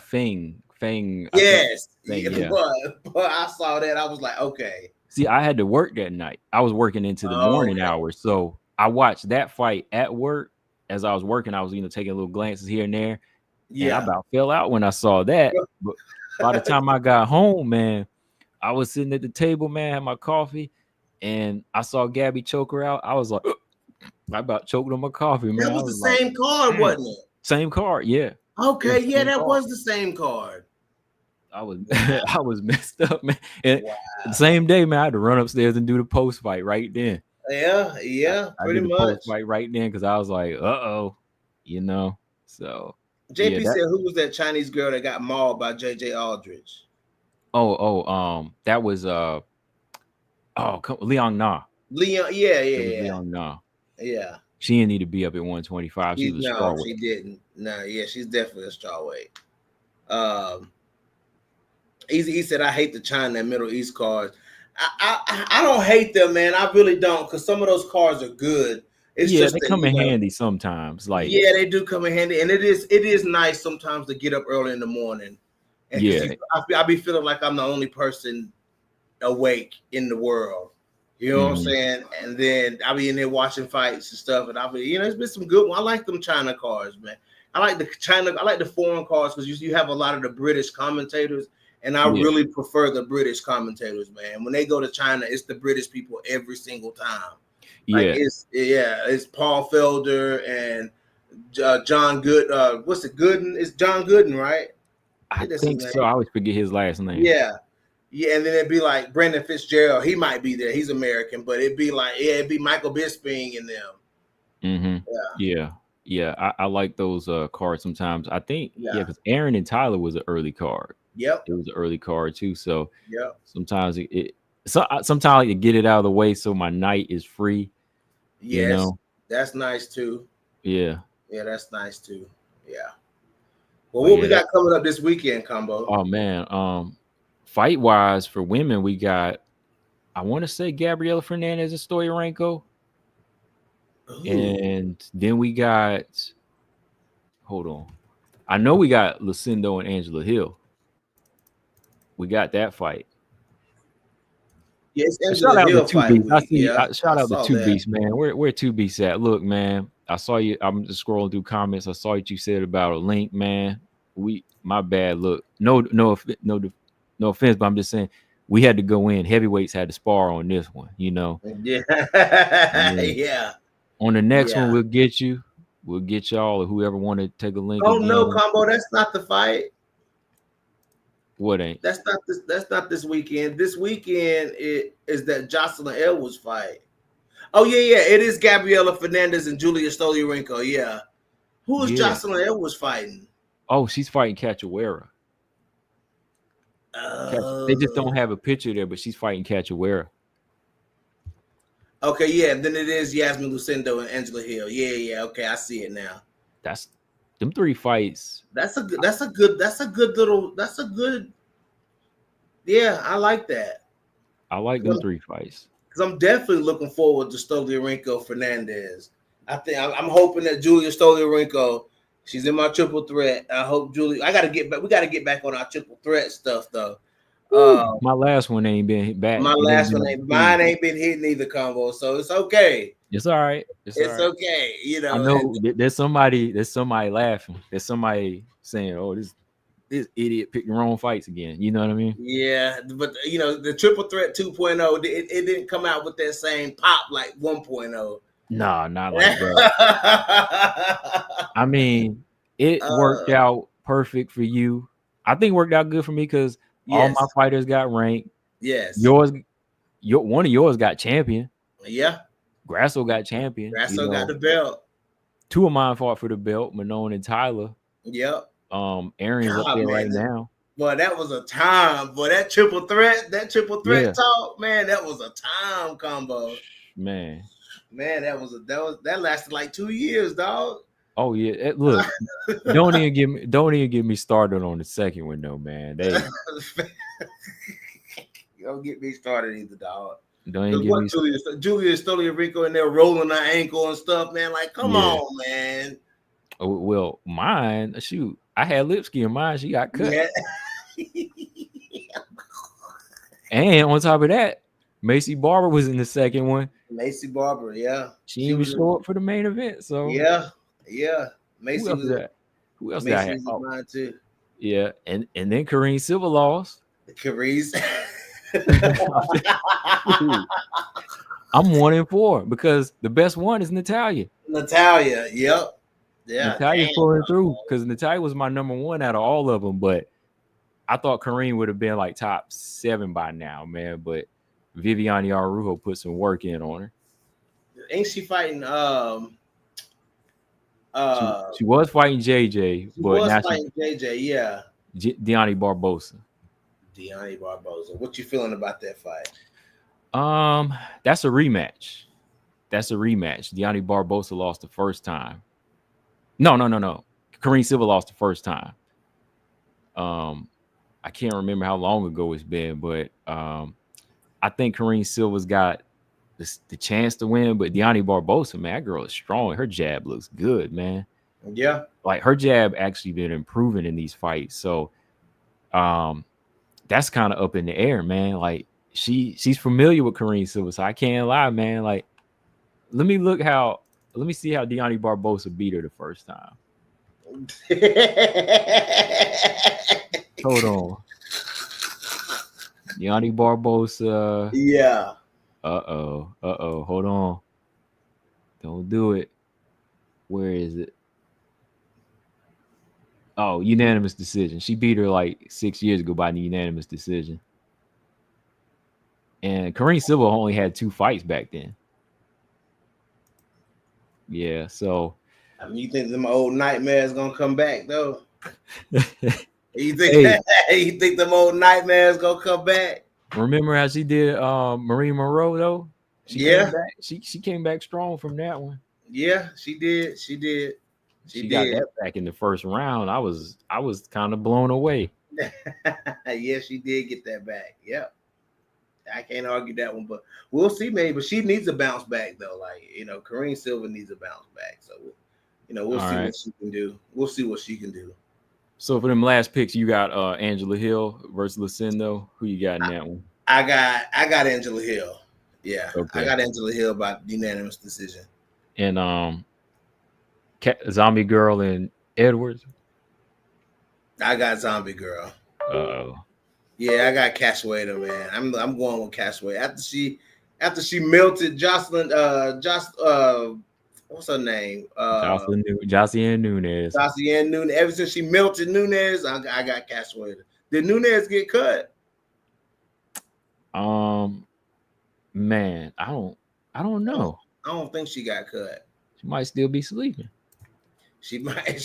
S1: Feng.
S2: Yes. But I saw that. I was like, okay.
S1: See, I had to work that night. I was working into the morning hours. So I watched that fight at work. As I was working, I was, taking little glances here and there. Yeah. And I about fell out when I saw that. But by the time I got home, man, I was sitting at the table, man, had my coffee, and I saw Gabby choke her out. I was like, I about choked on my coffee, man.
S2: That was the same card, wasn't it?
S1: Same card, yeah.
S2: Okay, yeah, that was the same card.
S1: I was messed up, man. And the same day, man, I had to run upstairs and do the post fight right then.
S2: Yeah, pretty much.
S1: Post fight right then because I was like, So
S2: JP said, who was that Chinese girl that got mauled by JJ Aldridge?
S1: That was Liang Na. Liang Na. Yeah. She didn't need to be up at 125. She was a strawweight.
S2: She didn't. No, yeah, she's definitely a strawweight. Easy said, I hate the China and Middle East cards. I don't hate them, man. I really don't, because some of those cards are good. It's just
S1: they come in handy sometimes. Like
S2: they do come in handy, and it is nice sometimes to get up early in the morning. And I be feeling like I'm the only person awake in the world. You know what I'm saying? And then I'll be in there watching fights and stuff, and I'll be, it's been some good ones. I like them China cards, man. I like the foreign cards because you have a lot of the British commentators, and I really prefer the British commentators, man. When they go to China, it's the British people every single time. Like it's Paul Felder and John Good. What's it? Gooden? It's John Gooden, right?
S1: I think so. I always forget his last name.
S2: Yeah, and then it'd be like Brendan Fitzgerald. He might be there. He's American, but it'd be like it'd be Michael Bisping in them.
S1: Yeah. I like those cards sometimes. I think because Aaron and Tyler was an early card.
S2: Yep,
S1: it was an early card too. So sometimes sometimes I like to get it out of the way so my night is free.
S2: Yes, that's nice too.
S1: Yeah,
S2: that's nice too. Yeah. Well, what we got coming up this weekend, Combo?
S1: Oh man, fight wise for women, we got, I want to say Gabriela Fernandez and Stoyarenko, and then we got, hold on, I know we got Lucindo and Angela Hill. We got that fight.
S2: Yes,
S1: shout out to Two Beasts. Shout out to Two Beasts, man. Where Two Beasts at? Look, man, I saw you. I'm just scrolling through comments. I saw what you said about a link, man. My bad. Look, no offense, but I'm just saying we had to go in. Heavyweights had to spar on this one,
S2: Yeah. Yeah.
S1: On the next one, we'll get you. We'll get y'all or whoever want to take a link.
S2: Oh no, Combo, that's not the fight.
S1: What ain't?
S2: That's not this weekend. This weekend is that Jocelyn Edwards fight. Oh yeah. It is Gabriela Fernandez and Julia Stoliarenko. Yeah. Who is Jocelyn Edwards fighting?
S1: Oh, she's fighting Cachoeira. They just don't have a picture there, but she's fighting Cachoeira.
S2: Okay, yeah. Then it is Yasmin Lucindo and Angela Hill. Yeah. Okay, I see it now.
S1: That's them three fights.
S2: That's a good. Yeah, I like that.
S1: I like them three fights
S2: because I'm definitely looking forward to Stoliarenko Fernandez. I'm hoping that Julia Stoliarenko. She's in my triple threat. I hope Julie. We got to get back on our triple threat stuff though.
S1: My last one ain't been back.
S2: Mine ain't been hitting either, Combo. So it's okay.
S1: It's all right.
S2: It's okay.
S1: I know there's somebody laughing. There's somebody saying, "Oh, this idiot picked the wrong fights again." You know what I mean?
S2: Yeah, but the triple threat 2.0, it didn't come out with that same pop like 1.0.
S1: Nah, not like that. I mean, it worked out perfect for you. I think it worked out good for me because all my fighters got ranked.
S2: Yes.
S1: One of yours got champion.
S2: Yeah.
S1: Grasso got champion.
S2: Grasso got the belt.
S1: Two of mine fought for the belt, Manon and Tyler.
S2: Yep.
S1: Aaron's up there right now.
S2: Boy, that was a time. Boy, that triple threat talk, man, that was a time, Combo.
S1: Man,
S2: that lasted like 2 years, dog.
S1: Oh yeah, look, don't even get me started on the second one though, man.
S2: Don't get me started either, dog.
S1: Don't even get me
S2: Julia Stoliarenko in there rolling her ankle and stuff, man. Like, come on, man.
S1: Oh, well, mine, shoot, I had Lipsky in mine. She got cut. Yeah. And on top of that, Macy Barber was in the second one.
S2: Macy Barber, yeah.
S1: She even showed up for the main event. So
S2: yeah. Macy
S1: Who else got
S2: Macy was mine too.
S1: Yeah, and then Kareem Silva lost.
S2: Kareem.
S1: I'm 1-4 because the best one is Natalia.
S2: Yep. Yeah.
S1: Natalia's pulling through because Natalia was my number one out of all of them, but I thought Kareem would have been like top 7 by now, man. But Viviane Araújo put some work in on her.
S2: Ain't she fighting?
S1: She was fighting JJ, but now
S2: fighting JJ. Yeah.
S1: Deani Barbosa.
S2: What you feeling about that fight?
S1: That's a rematch. Deani Barbosa lost the first time. No. Kareem Silva lost the first time. I can't remember how long ago it's been, but I think Kareem Silva's got the chance to win. But Deani Barbosa, man, that girl is strong. Her jab looks good, man.
S2: Yeah,
S1: like her jab actually been improving in these fights. So, that's kind of up in the air, man. Like she's familiar with Kareem Silva, so I can't lie, man. Like, let me see how Deonte Barbosa beat her the first time. Hold on. Deonte Barbosa.
S2: Yeah.
S1: Uh-oh. Hold on. Don't do it. Where is it? Oh, unanimous decision. She beat her like 6 years ago by the unanimous decision. And Kareem Silva only had 2 fights back then. Yeah, so
S2: I mean, you think them old nightmares gonna come back though? You think them old nightmares gonna come back?
S1: Remember how she did Marie Monroe though? She came back. She came back strong from that one.
S2: Yeah, she did. She
S1: got that back in the first round. I was kind of blown away.
S2: Yeah, she did get that back. Yep. I can't argue that one, but we'll see. Maybe, but she needs a bounce back though. Like, Kareem Silva needs a bounce back. So, we'll see what she can do. We'll see what she can do.
S1: So for them last picks, you got Angela Hill versus Lucindo. Who you got in that one?
S2: I got Angela Hill. Yeah, okay. I got Angela Hill by unanimous decision.
S1: And Zombie Girl and Edwards.
S2: I got Zombie Girl.
S1: Uh-oh.
S2: Yeah, I got Caswader, man. I'm going with Caswader. After she melted Jocelyn, what's her name?
S1: Josiane Nunes.
S2: Josiane Nunes. Ever since she melted Nunes, I got Caswader. Did Nunes get cut?
S1: Man, I don't know.
S2: I don't think she got cut.
S1: She might still be sleeping.
S2: She might.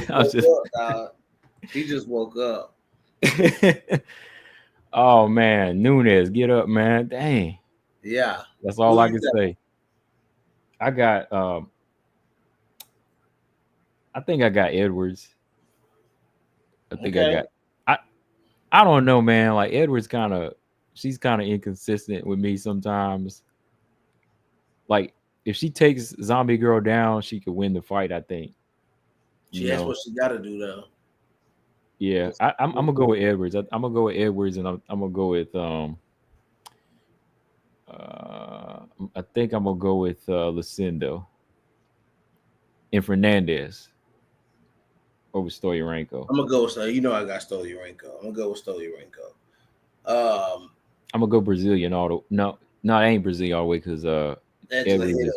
S2: No. She just woke up.
S1: Oh man, Nunes, get up, man. Dang.
S2: Yeah.
S1: That's all I can say. I got I think I got Edwards. I don't know, man. Like Edwards she's kind of inconsistent with me sometimes. Like if she takes Zombie Girl down, she could win the fight, I think.
S2: That's what she gotta do though.
S1: Yeah, I'm gonna go with Edwards. I'm gonna go with Edwards, and I'm gonna go with I think I'm gonna go with Lucindo and Fernandez over Stoliarenko.
S2: I'm gonna go with I got Stoliarenko. I'm gonna go with Stoliarenko.
S1: I'm gonna go Brazilian all the no, it ain't Brazilian all the way because Edwards is,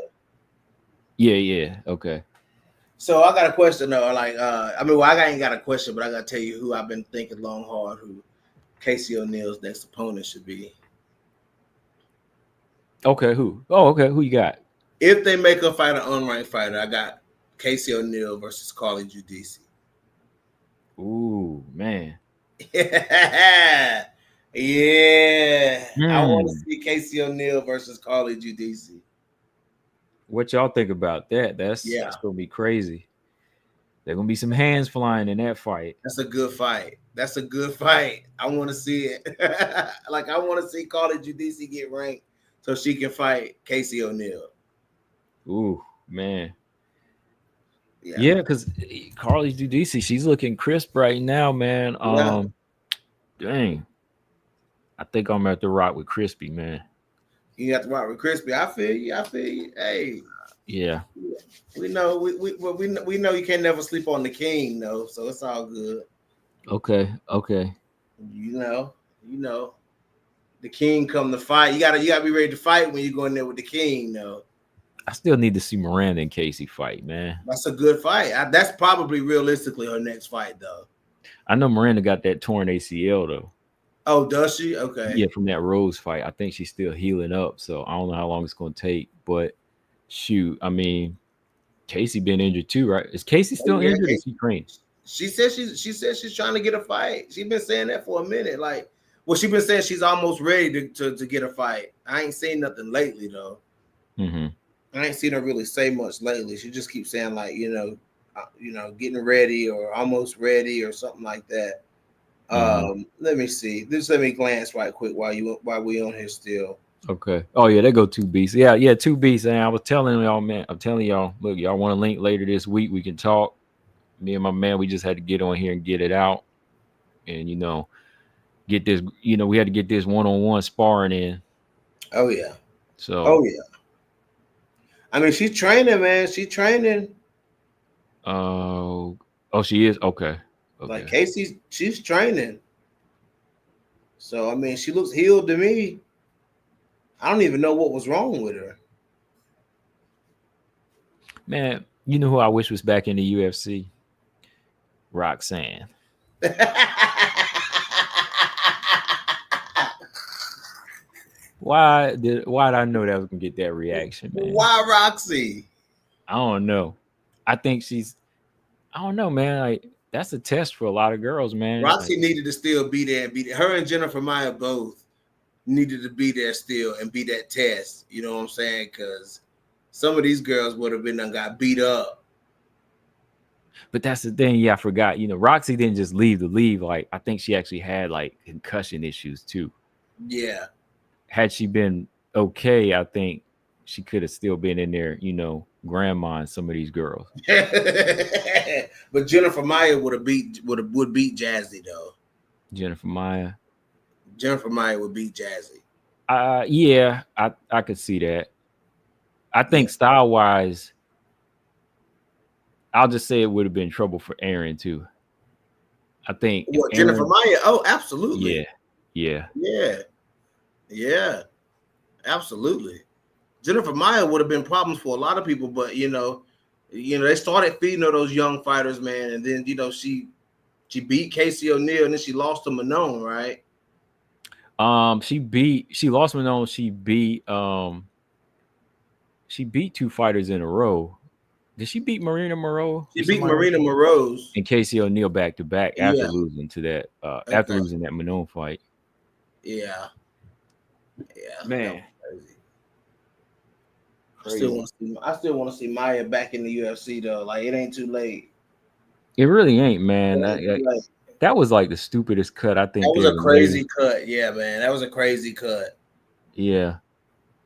S1: yeah, okay.
S2: So I got a question though. Like, I ain't got a question, but I gotta tell you who I've been thinking long hard. Who Casey O'Neill's next opponent should be.
S1: Okay, who? Oh, okay, who you got?
S2: If they make her fight an unranked fighter, I got Casey O'Neill versus Carly Giudice.
S1: Ooh, man.
S2: Yeah. I want to see Casey O'Neill versus Carly Giudice.
S1: What y'all think about that? That's gonna be crazy. There's gonna be some hands flying in that fight.
S2: That's a good fight. I want to see it. Like I want to see Carly Giudice get ranked so she can fight Casey O'Neill.
S1: Ooh, man. Yeah, because Carly Giudice, she's looking crisp right now, man. Dang. I think I'm at the rock with Crispy, man.
S2: You got to rock with Crispy. I feel you. Hey.
S1: Yeah.
S2: We know we know you can't never sleep on the king, though. So it's all good.
S1: Okay.
S2: You know, the king come to fight. You gotta be ready to fight when you go in there with the king, though.
S1: I still need to see Miranda and Casey fight, man.
S2: That's a good fight. That's probably realistically her next fight, though.
S1: I know Miranda got that torn ACL though.
S2: Oh, does she? Okay.
S1: Yeah, from that Rose fight. I think she's still healing up, so I don't know how long it's going to take. But shoot, I mean, Casey been injured too, right? Is Casey still injured? Or is she trained?
S2: She said she's trying to get a fight. She's been saying that for a minute. Like, she's been saying she's almost ready to get a fight. I ain't seen nothing lately though.
S1: Mm-hmm.
S2: I ain't seen her really say much lately. She just keeps saying like, getting ready or almost ready or something like that. Let me see. Let me glance right quick while we on here still.
S1: Okay. Oh yeah, they go 2 beasts. Yeah, 2 beasts. And I was telling y'all, man. I'm telling y'all, look, y'all want to link later this week? We can talk. Me and my man, we just had to get on here and get it out. And get this. We had to get this one-on-one sparring in.
S2: Oh yeah.
S1: So.
S2: Oh yeah. I mean, she's training, man. She's training.
S1: Oh, she is okay.
S2: Like she's training. So I mean, she looks healed to me. I don't even know what was wrong with her.
S1: Man, you know who I wish was back in the UFC? Roxanne. Why did I know that I was gonna get that reaction, man?
S2: Why Roxy?
S1: I don't know. I think I don't know, man. Like, that's a test for a lot of girls, man.
S2: Roxy needed to still be there and be there. Her and Jennifer Maya both needed to be there still and be that test. You know what I'm saying? Because some of these girls would have been done got beat up.
S1: But that's the thing. Yeah, I forgot. Roxy didn't just leave to leave. Like, I think she actually had like concussion issues too.
S2: Yeah.
S1: Had she been okay, I think she could have still been in there, grandma and some of these girls.
S2: But Jennifer Maya would beat Jazzy though.
S1: Jennifer Maya
S2: would beat Jazzy.
S1: Yeah, I could see that. I think style wise, I'll just say it would have been trouble for Aaron too. I think
S2: Jennifer Maya. Oh, absolutely.
S1: Yeah.
S2: Absolutely. Jennifer Maya would have been problems for a lot of people, but they started feeding her those young fighters, man, and then she beat Casey O'Neill and then she lost to Manon, right?
S1: She lost Manon. She beat two fighters in a row. Did she beat Marina Moreau?
S2: She beat Marina Moreau
S1: and Casey O'Neill back to back after losing to that after losing that Manon fight.
S2: Yeah.
S1: Man.
S2: Crazy. I still want to see Maya back in the UFC though. Like, it ain't too late.
S1: It really ain't, man. That was like the stupidest cut I think.
S2: That was a crazy cut. Yeah, man. That was a crazy cut.
S1: Yeah.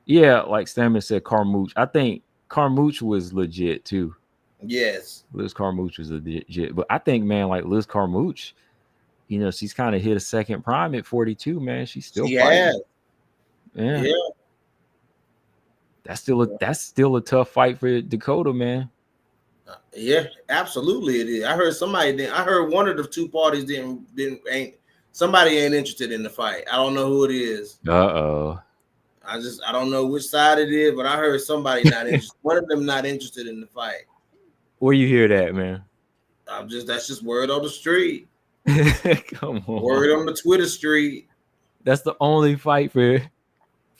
S1: Like Stammen said, Carmouche. I think Carmouche was legit too.
S2: Yes.
S1: Liz Carmouche was legit. But I think, man, like Liz Carmouche, she's kind of hit a second prime at 42, man. She's still fighting. Yeah. That's still a tough fight for Dakota, man.
S2: Yeah, absolutely it is. I heard one of the two parties somebody ain't interested in the fight. I don't know who it is.
S1: Uh-oh.
S2: I don't know which side it is, but I heard somebody not interested. One of them not interested in the fight.
S1: Where you hear that, man?
S2: That's just word on the street.
S1: Come on.
S2: Word on the Twitter street.
S1: That's the only fight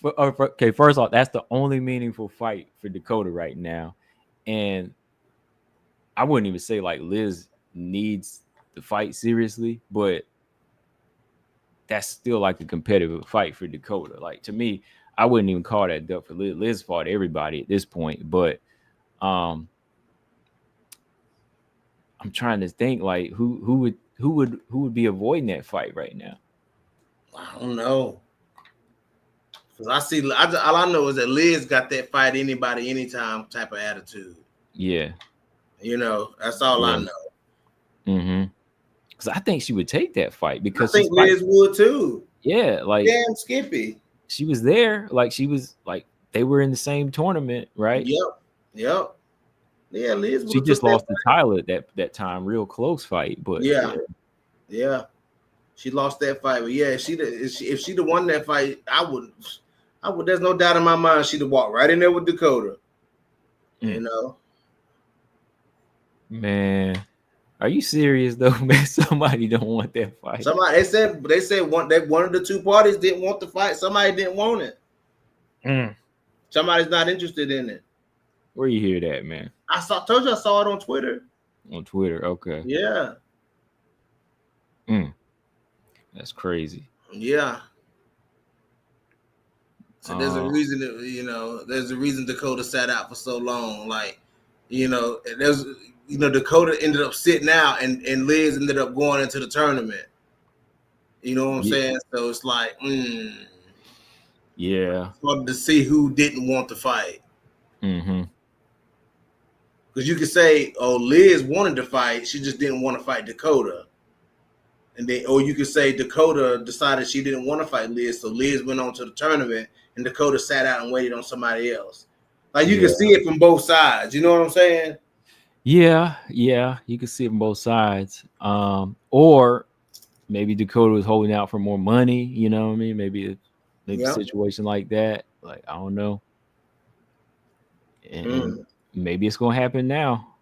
S1: okay, first off, that's the only meaningful fight for Dakota right now. And I wouldn't even say like Liz needs the fight seriously, but that's still like a competitive fight for Dakota. Like, to me, I wouldn't even call that duck for Liz. Liz fought everybody at this point, but I'm trying to think like who would be avoiding that fight right now.
S2: I don't know. Because all I know is that Liz got that fight anybody, anytime type of attitude.
S1: Yeah.
S2: That's all I know.
S1: Mm-hmm. Because I think she would take that fight because
S2: I think Liz would too.
S1: Yeah, like
S2: damn Skippy.
S1: She was there, like she was like they were in the same tournament, right?
S2: Yep. Yeah, Liz.
S1: She just lost to Tyler that time, real close fight, but
S2: yeah. She lost that fight, but yeah, if she'd have won that fight, I would. There's no doubt in my mind she'd have walked right in there with Dakota.
S1: Man, are you serious though, man? Somebody don't want that fight.
S2: They said one of the two parties didn't want the fight. Somebody didn't want it. Somebody's not interested in it.
S1: Where you hear that, man?
S2: I told you I saw it on Twitter.
S1: On Twitter, okay.
S2: Yeah.
S1: That's crazy.
S2: Yeah. So there's a reason that, there's a reason Dakota sat out for so long. Like, Dakota ended up sitting out and Liz ended up going into the tournament. You know what I'm saying? So it's like,
S1: yeah.
S2: It's hard to see who didn't want to fight.
S1: Mm-hmm.
S2: Because you could say, oh, Liz wanted to fight, she just didn't want to fight Dakota. And then, or you could say Dakota decided she didn't want to fight Liz, so Liz went on to the tournament, and Dakota sat out and waited on somebody else. Like you can see it from both sides. You know what I'm saying?
S1: Yeah, you can see it from both sides. Or maybe Dakota was holding out for more money. You know what I mean? Maybe a situation like that. Like I don't know. And maybe it's gonna happen now.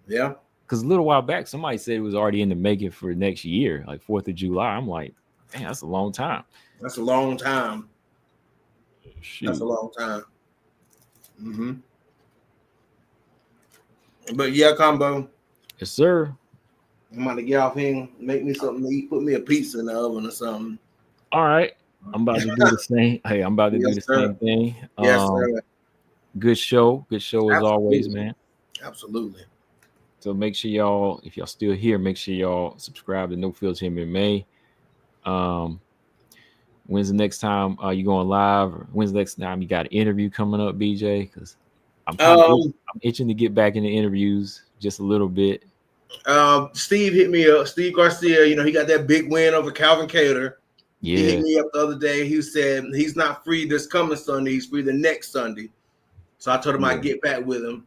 S2: Yeah.
S1: Because a little while back, somebody said it was already in the making for next year, like 4th of July. I'm like, man, that's a long time.
S2: That's a long time.
S1: Shoot.
S2: That's a long time. Mm-hmm. But yeah, Combo.
S1: Yes, sir.
S2: I'm about to get off here and make me something to eat. Put me a pizza in the oven or something.
S1: All right. I'm about to do the same. Hey, I'm about to do the same thing.
S2: Yes, sir.
S1: Good show. Good show as always, man.
S2: Absolutely.
S1: So make sure y'all, if y'all still here, make sure y'all subscribe to No Filter MMA. When's the next time you going live? Or when's the next time you got an interview coming up, BJ? Because I'm itching to get back into interviews just a little bit.
S2: Steve hit me up. Steve Garcia, you know, he got that big win over Calvin Cater.
S1: Yeah.
S2: He hit me up the other day. He said he's not free this coming Sunday. He's free the next Sunday. So I told him I'd get back with him.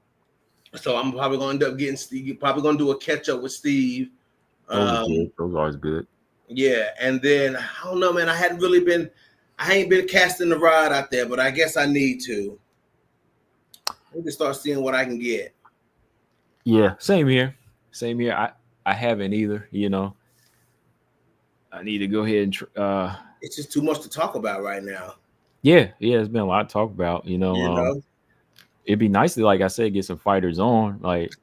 S2: So I'm probably going to end up getting Steve. Probably going to do a catch up with Steve.
S1: Those are always good.
S2: Yeah, and then I don't know, man. I ain't been casting the rod out there, but I guess I need to. I need to start seeing what I can get.
S1: Yeah, same here. I haven't either. You know, I need to go ahead and.
S2: It's just too much to talk about right now.
S1: Yeah, there's been a lot to talk about. You know, it'd be nice to, like I said, get some fighters on. Like,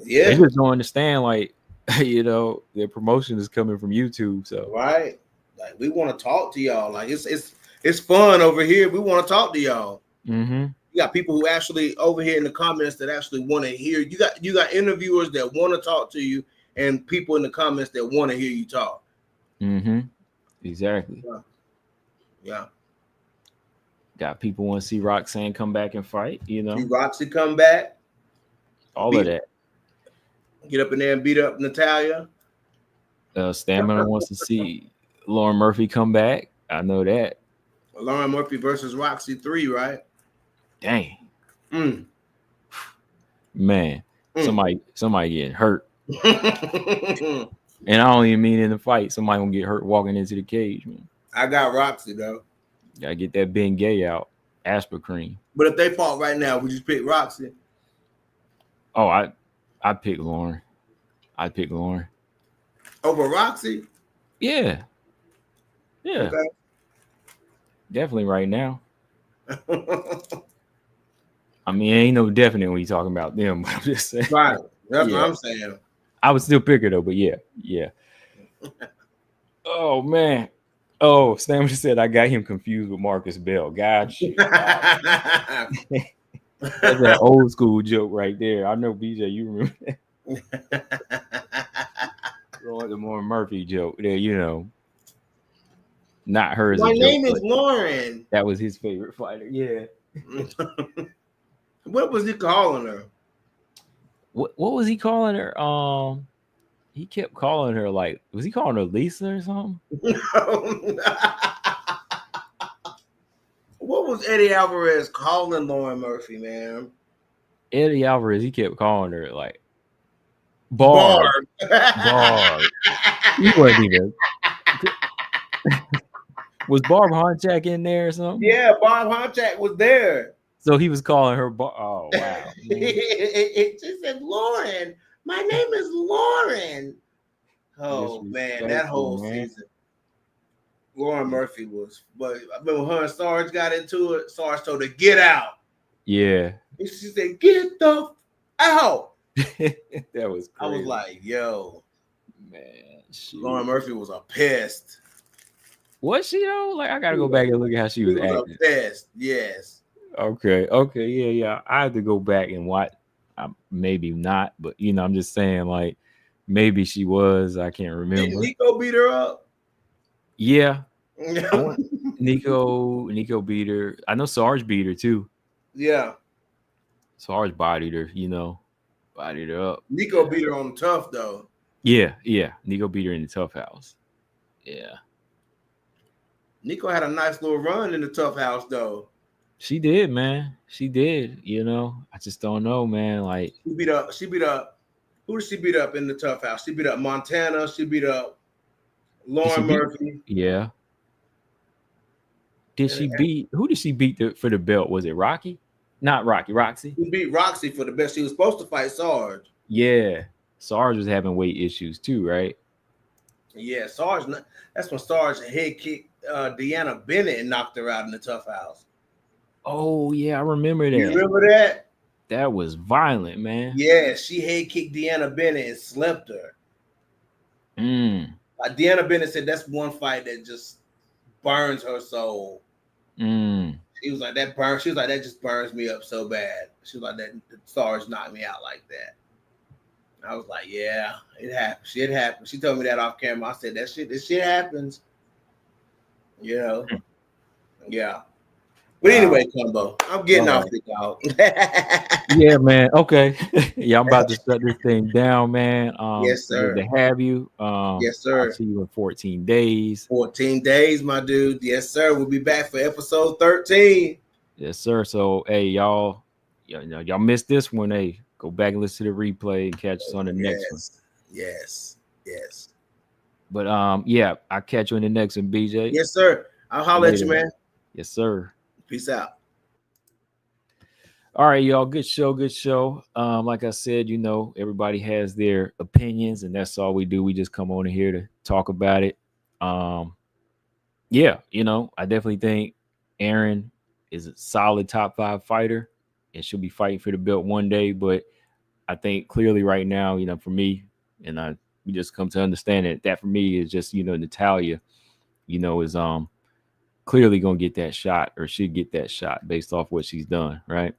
S1: they just don't understand. Like, you know, their promotion is coming from YouTube. So
S2: right, like we want to talk to y'all. Like it's fun over here. We want to talk to y'all.
S1: Mm-hmm.
S2: You got people who actually over here in the comments that actually want to hear. You got interviewers that want to talk to you, and people in the comments that want to hear you talk.
S1: Mm-hmm. Exactly.
S2: Yeah.
S1: Got people want to see Roxanne come back and fight. You know,
S2: see Roxy come back.
S1: All of that.
S2: Get up in there and beat up Natalia.
S1: Stamina wants to see Lauren Murphy come back. I know that.
S2: Lauren Murphy versus Roxy 3, right?
S1: Dang. Man, somebody getting hurt. And I don't even mean in the fight. Somebody gonna get hurt walking into the cage, man.
S2: I got Roxy though.
S1: Gotta get that Ben Gay out. Aspirin.
S2: But if they fought right now, would you pick Roxy?
S1: Oh, I pick Lauren. I'd pick Lauren.
S2: Over Roxy?
S1: Yeah. Yeah. Okay. Definitely right now. I mean, ain't no definite when you talking about them, but I'm just saying.
S2: Right. That's what I'm saying.
S1: I would still pick her though, but yeah. Oh man. Oh, Stammer said I got him confused with Marcus Bell. Gotcha. That's that old school joke right there. I know, BJ, you remember that. The Lauren Murphy joke there, you know. Not hers.
S2: My name is Lauren.
S1: That was his favorite fighter. Yeah.
S2: What was he calling her?
S1: What was he calling her? He kept calling her, like, was he calling her Lisa or something?
S2: What was Eddie Alvarez calling Lauren Murphy, man?
S1: Eddie Alvarez, he kept calling her like Barb. He wasn't even. Was Barb Honchak in there or something?
S2: Yeah, Barb Honchak was there.
S1: So he was calling her Oh, wow.
S2: It just said, Lauren. My name is Lauren. Oh, man, that whole season. Lauren Murphy was. But I remember her and Sarge got into it. Sarge told her, get out.
S1: Yeah.
S2: And she said, get the out.
S1: That was crazy.
S2: I was like, yo.
S1: Man. Shoot.
S2: Lauren Murphy was a pest.
S1: Was she though? Like, I gotta go back and look at how she was acting.
S2: A pest, yes.
S1: Okay, yeah. I have to go back and watch. Maybe not, but you know, I'm just saying, like, maybe she was. I can't remember.
S2: Did Nico beat her up?
S1: Yeah. Nico beat her. I know Sarge beat her too.
S2: Yeah.
S1: Sarge bodied her, you know. Bodied her up.
S2: Nico beat her on tough though.
S1: Yeah. Nico beat her in the tough house. Yeah.
S2: Nico had a nice little run in the tough house though.
S1: She did, man. She did. I just don't know, man. Like
S2: She beat up. Who did she beat up in the tough house? She beat up Montana. She beat up
S1: did she
S2: Lauren
S1: beat?
S2: Murphy.
S1: Yeah. Did she beat? Who did she beat for the belt? Was it Rocky? Not Rocky. Roxy.
S2: She beat Roxy for the best. She was supposed to fight Sarge.
S1: Yeah. Sarge was having weight issues too, right?
S2: Yeah, Sarge. That's when Sarge head kicked Deanna Bennett and knocked her out in the tough house.
S1: Oh yeah, I remember that.
S2: You remember that?
S1: That was violent, man.
S2: Yeah, she head kicked Deanna Bennett and slept her. Like Deanna Bennett said, that's one fight that just burns her soul. She was like, that burns. She was like, that just burns me up so bad. She was like, that Sarge knocked me out like that. I was like, yeah, it happened. Shit happened. She told me that off camera. I said, this shit happens. Yeah. But anyway, Combo, I'm getting off the dog.
S1: Yeah, man. Okay. Yeah, I'm about to shut this thing down, man.
S2: Yes, sir.
S1: Good to have you.
S2: Yes, sir.
S1: I'll see you in 14 days.
S2: 14 days, my dude. Yes, sir. We'll be back for episode 13.
S1: Yes, sir. So, hey, y'all missed this one. Hey, go back and listen to the replay and catch us on the next one.
S2: Yes.
S1: But yeah, I'll catch you in the next one, BJ.
S2: Yes, sir. I'll holler at you, man.
S1: Yes, sir.
S2: Peace out.
S1: All right, y'all. Good show. Like I said, everybody has their opinions, and that's all we do. We just come on here to talk about it. Yeah, I definitely think Erin is a solid top 5 fighter, and she'll be fighting for the belt one day. But I think clearly right now, for me, and we just come to understand that for me is just, Natalia, is clearly gonna get that shot, or should get that shot based off what she's done, right?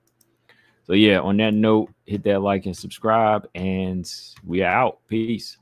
S1: So yeah, on that note, hit that like and subscribe, and we are out. Peace.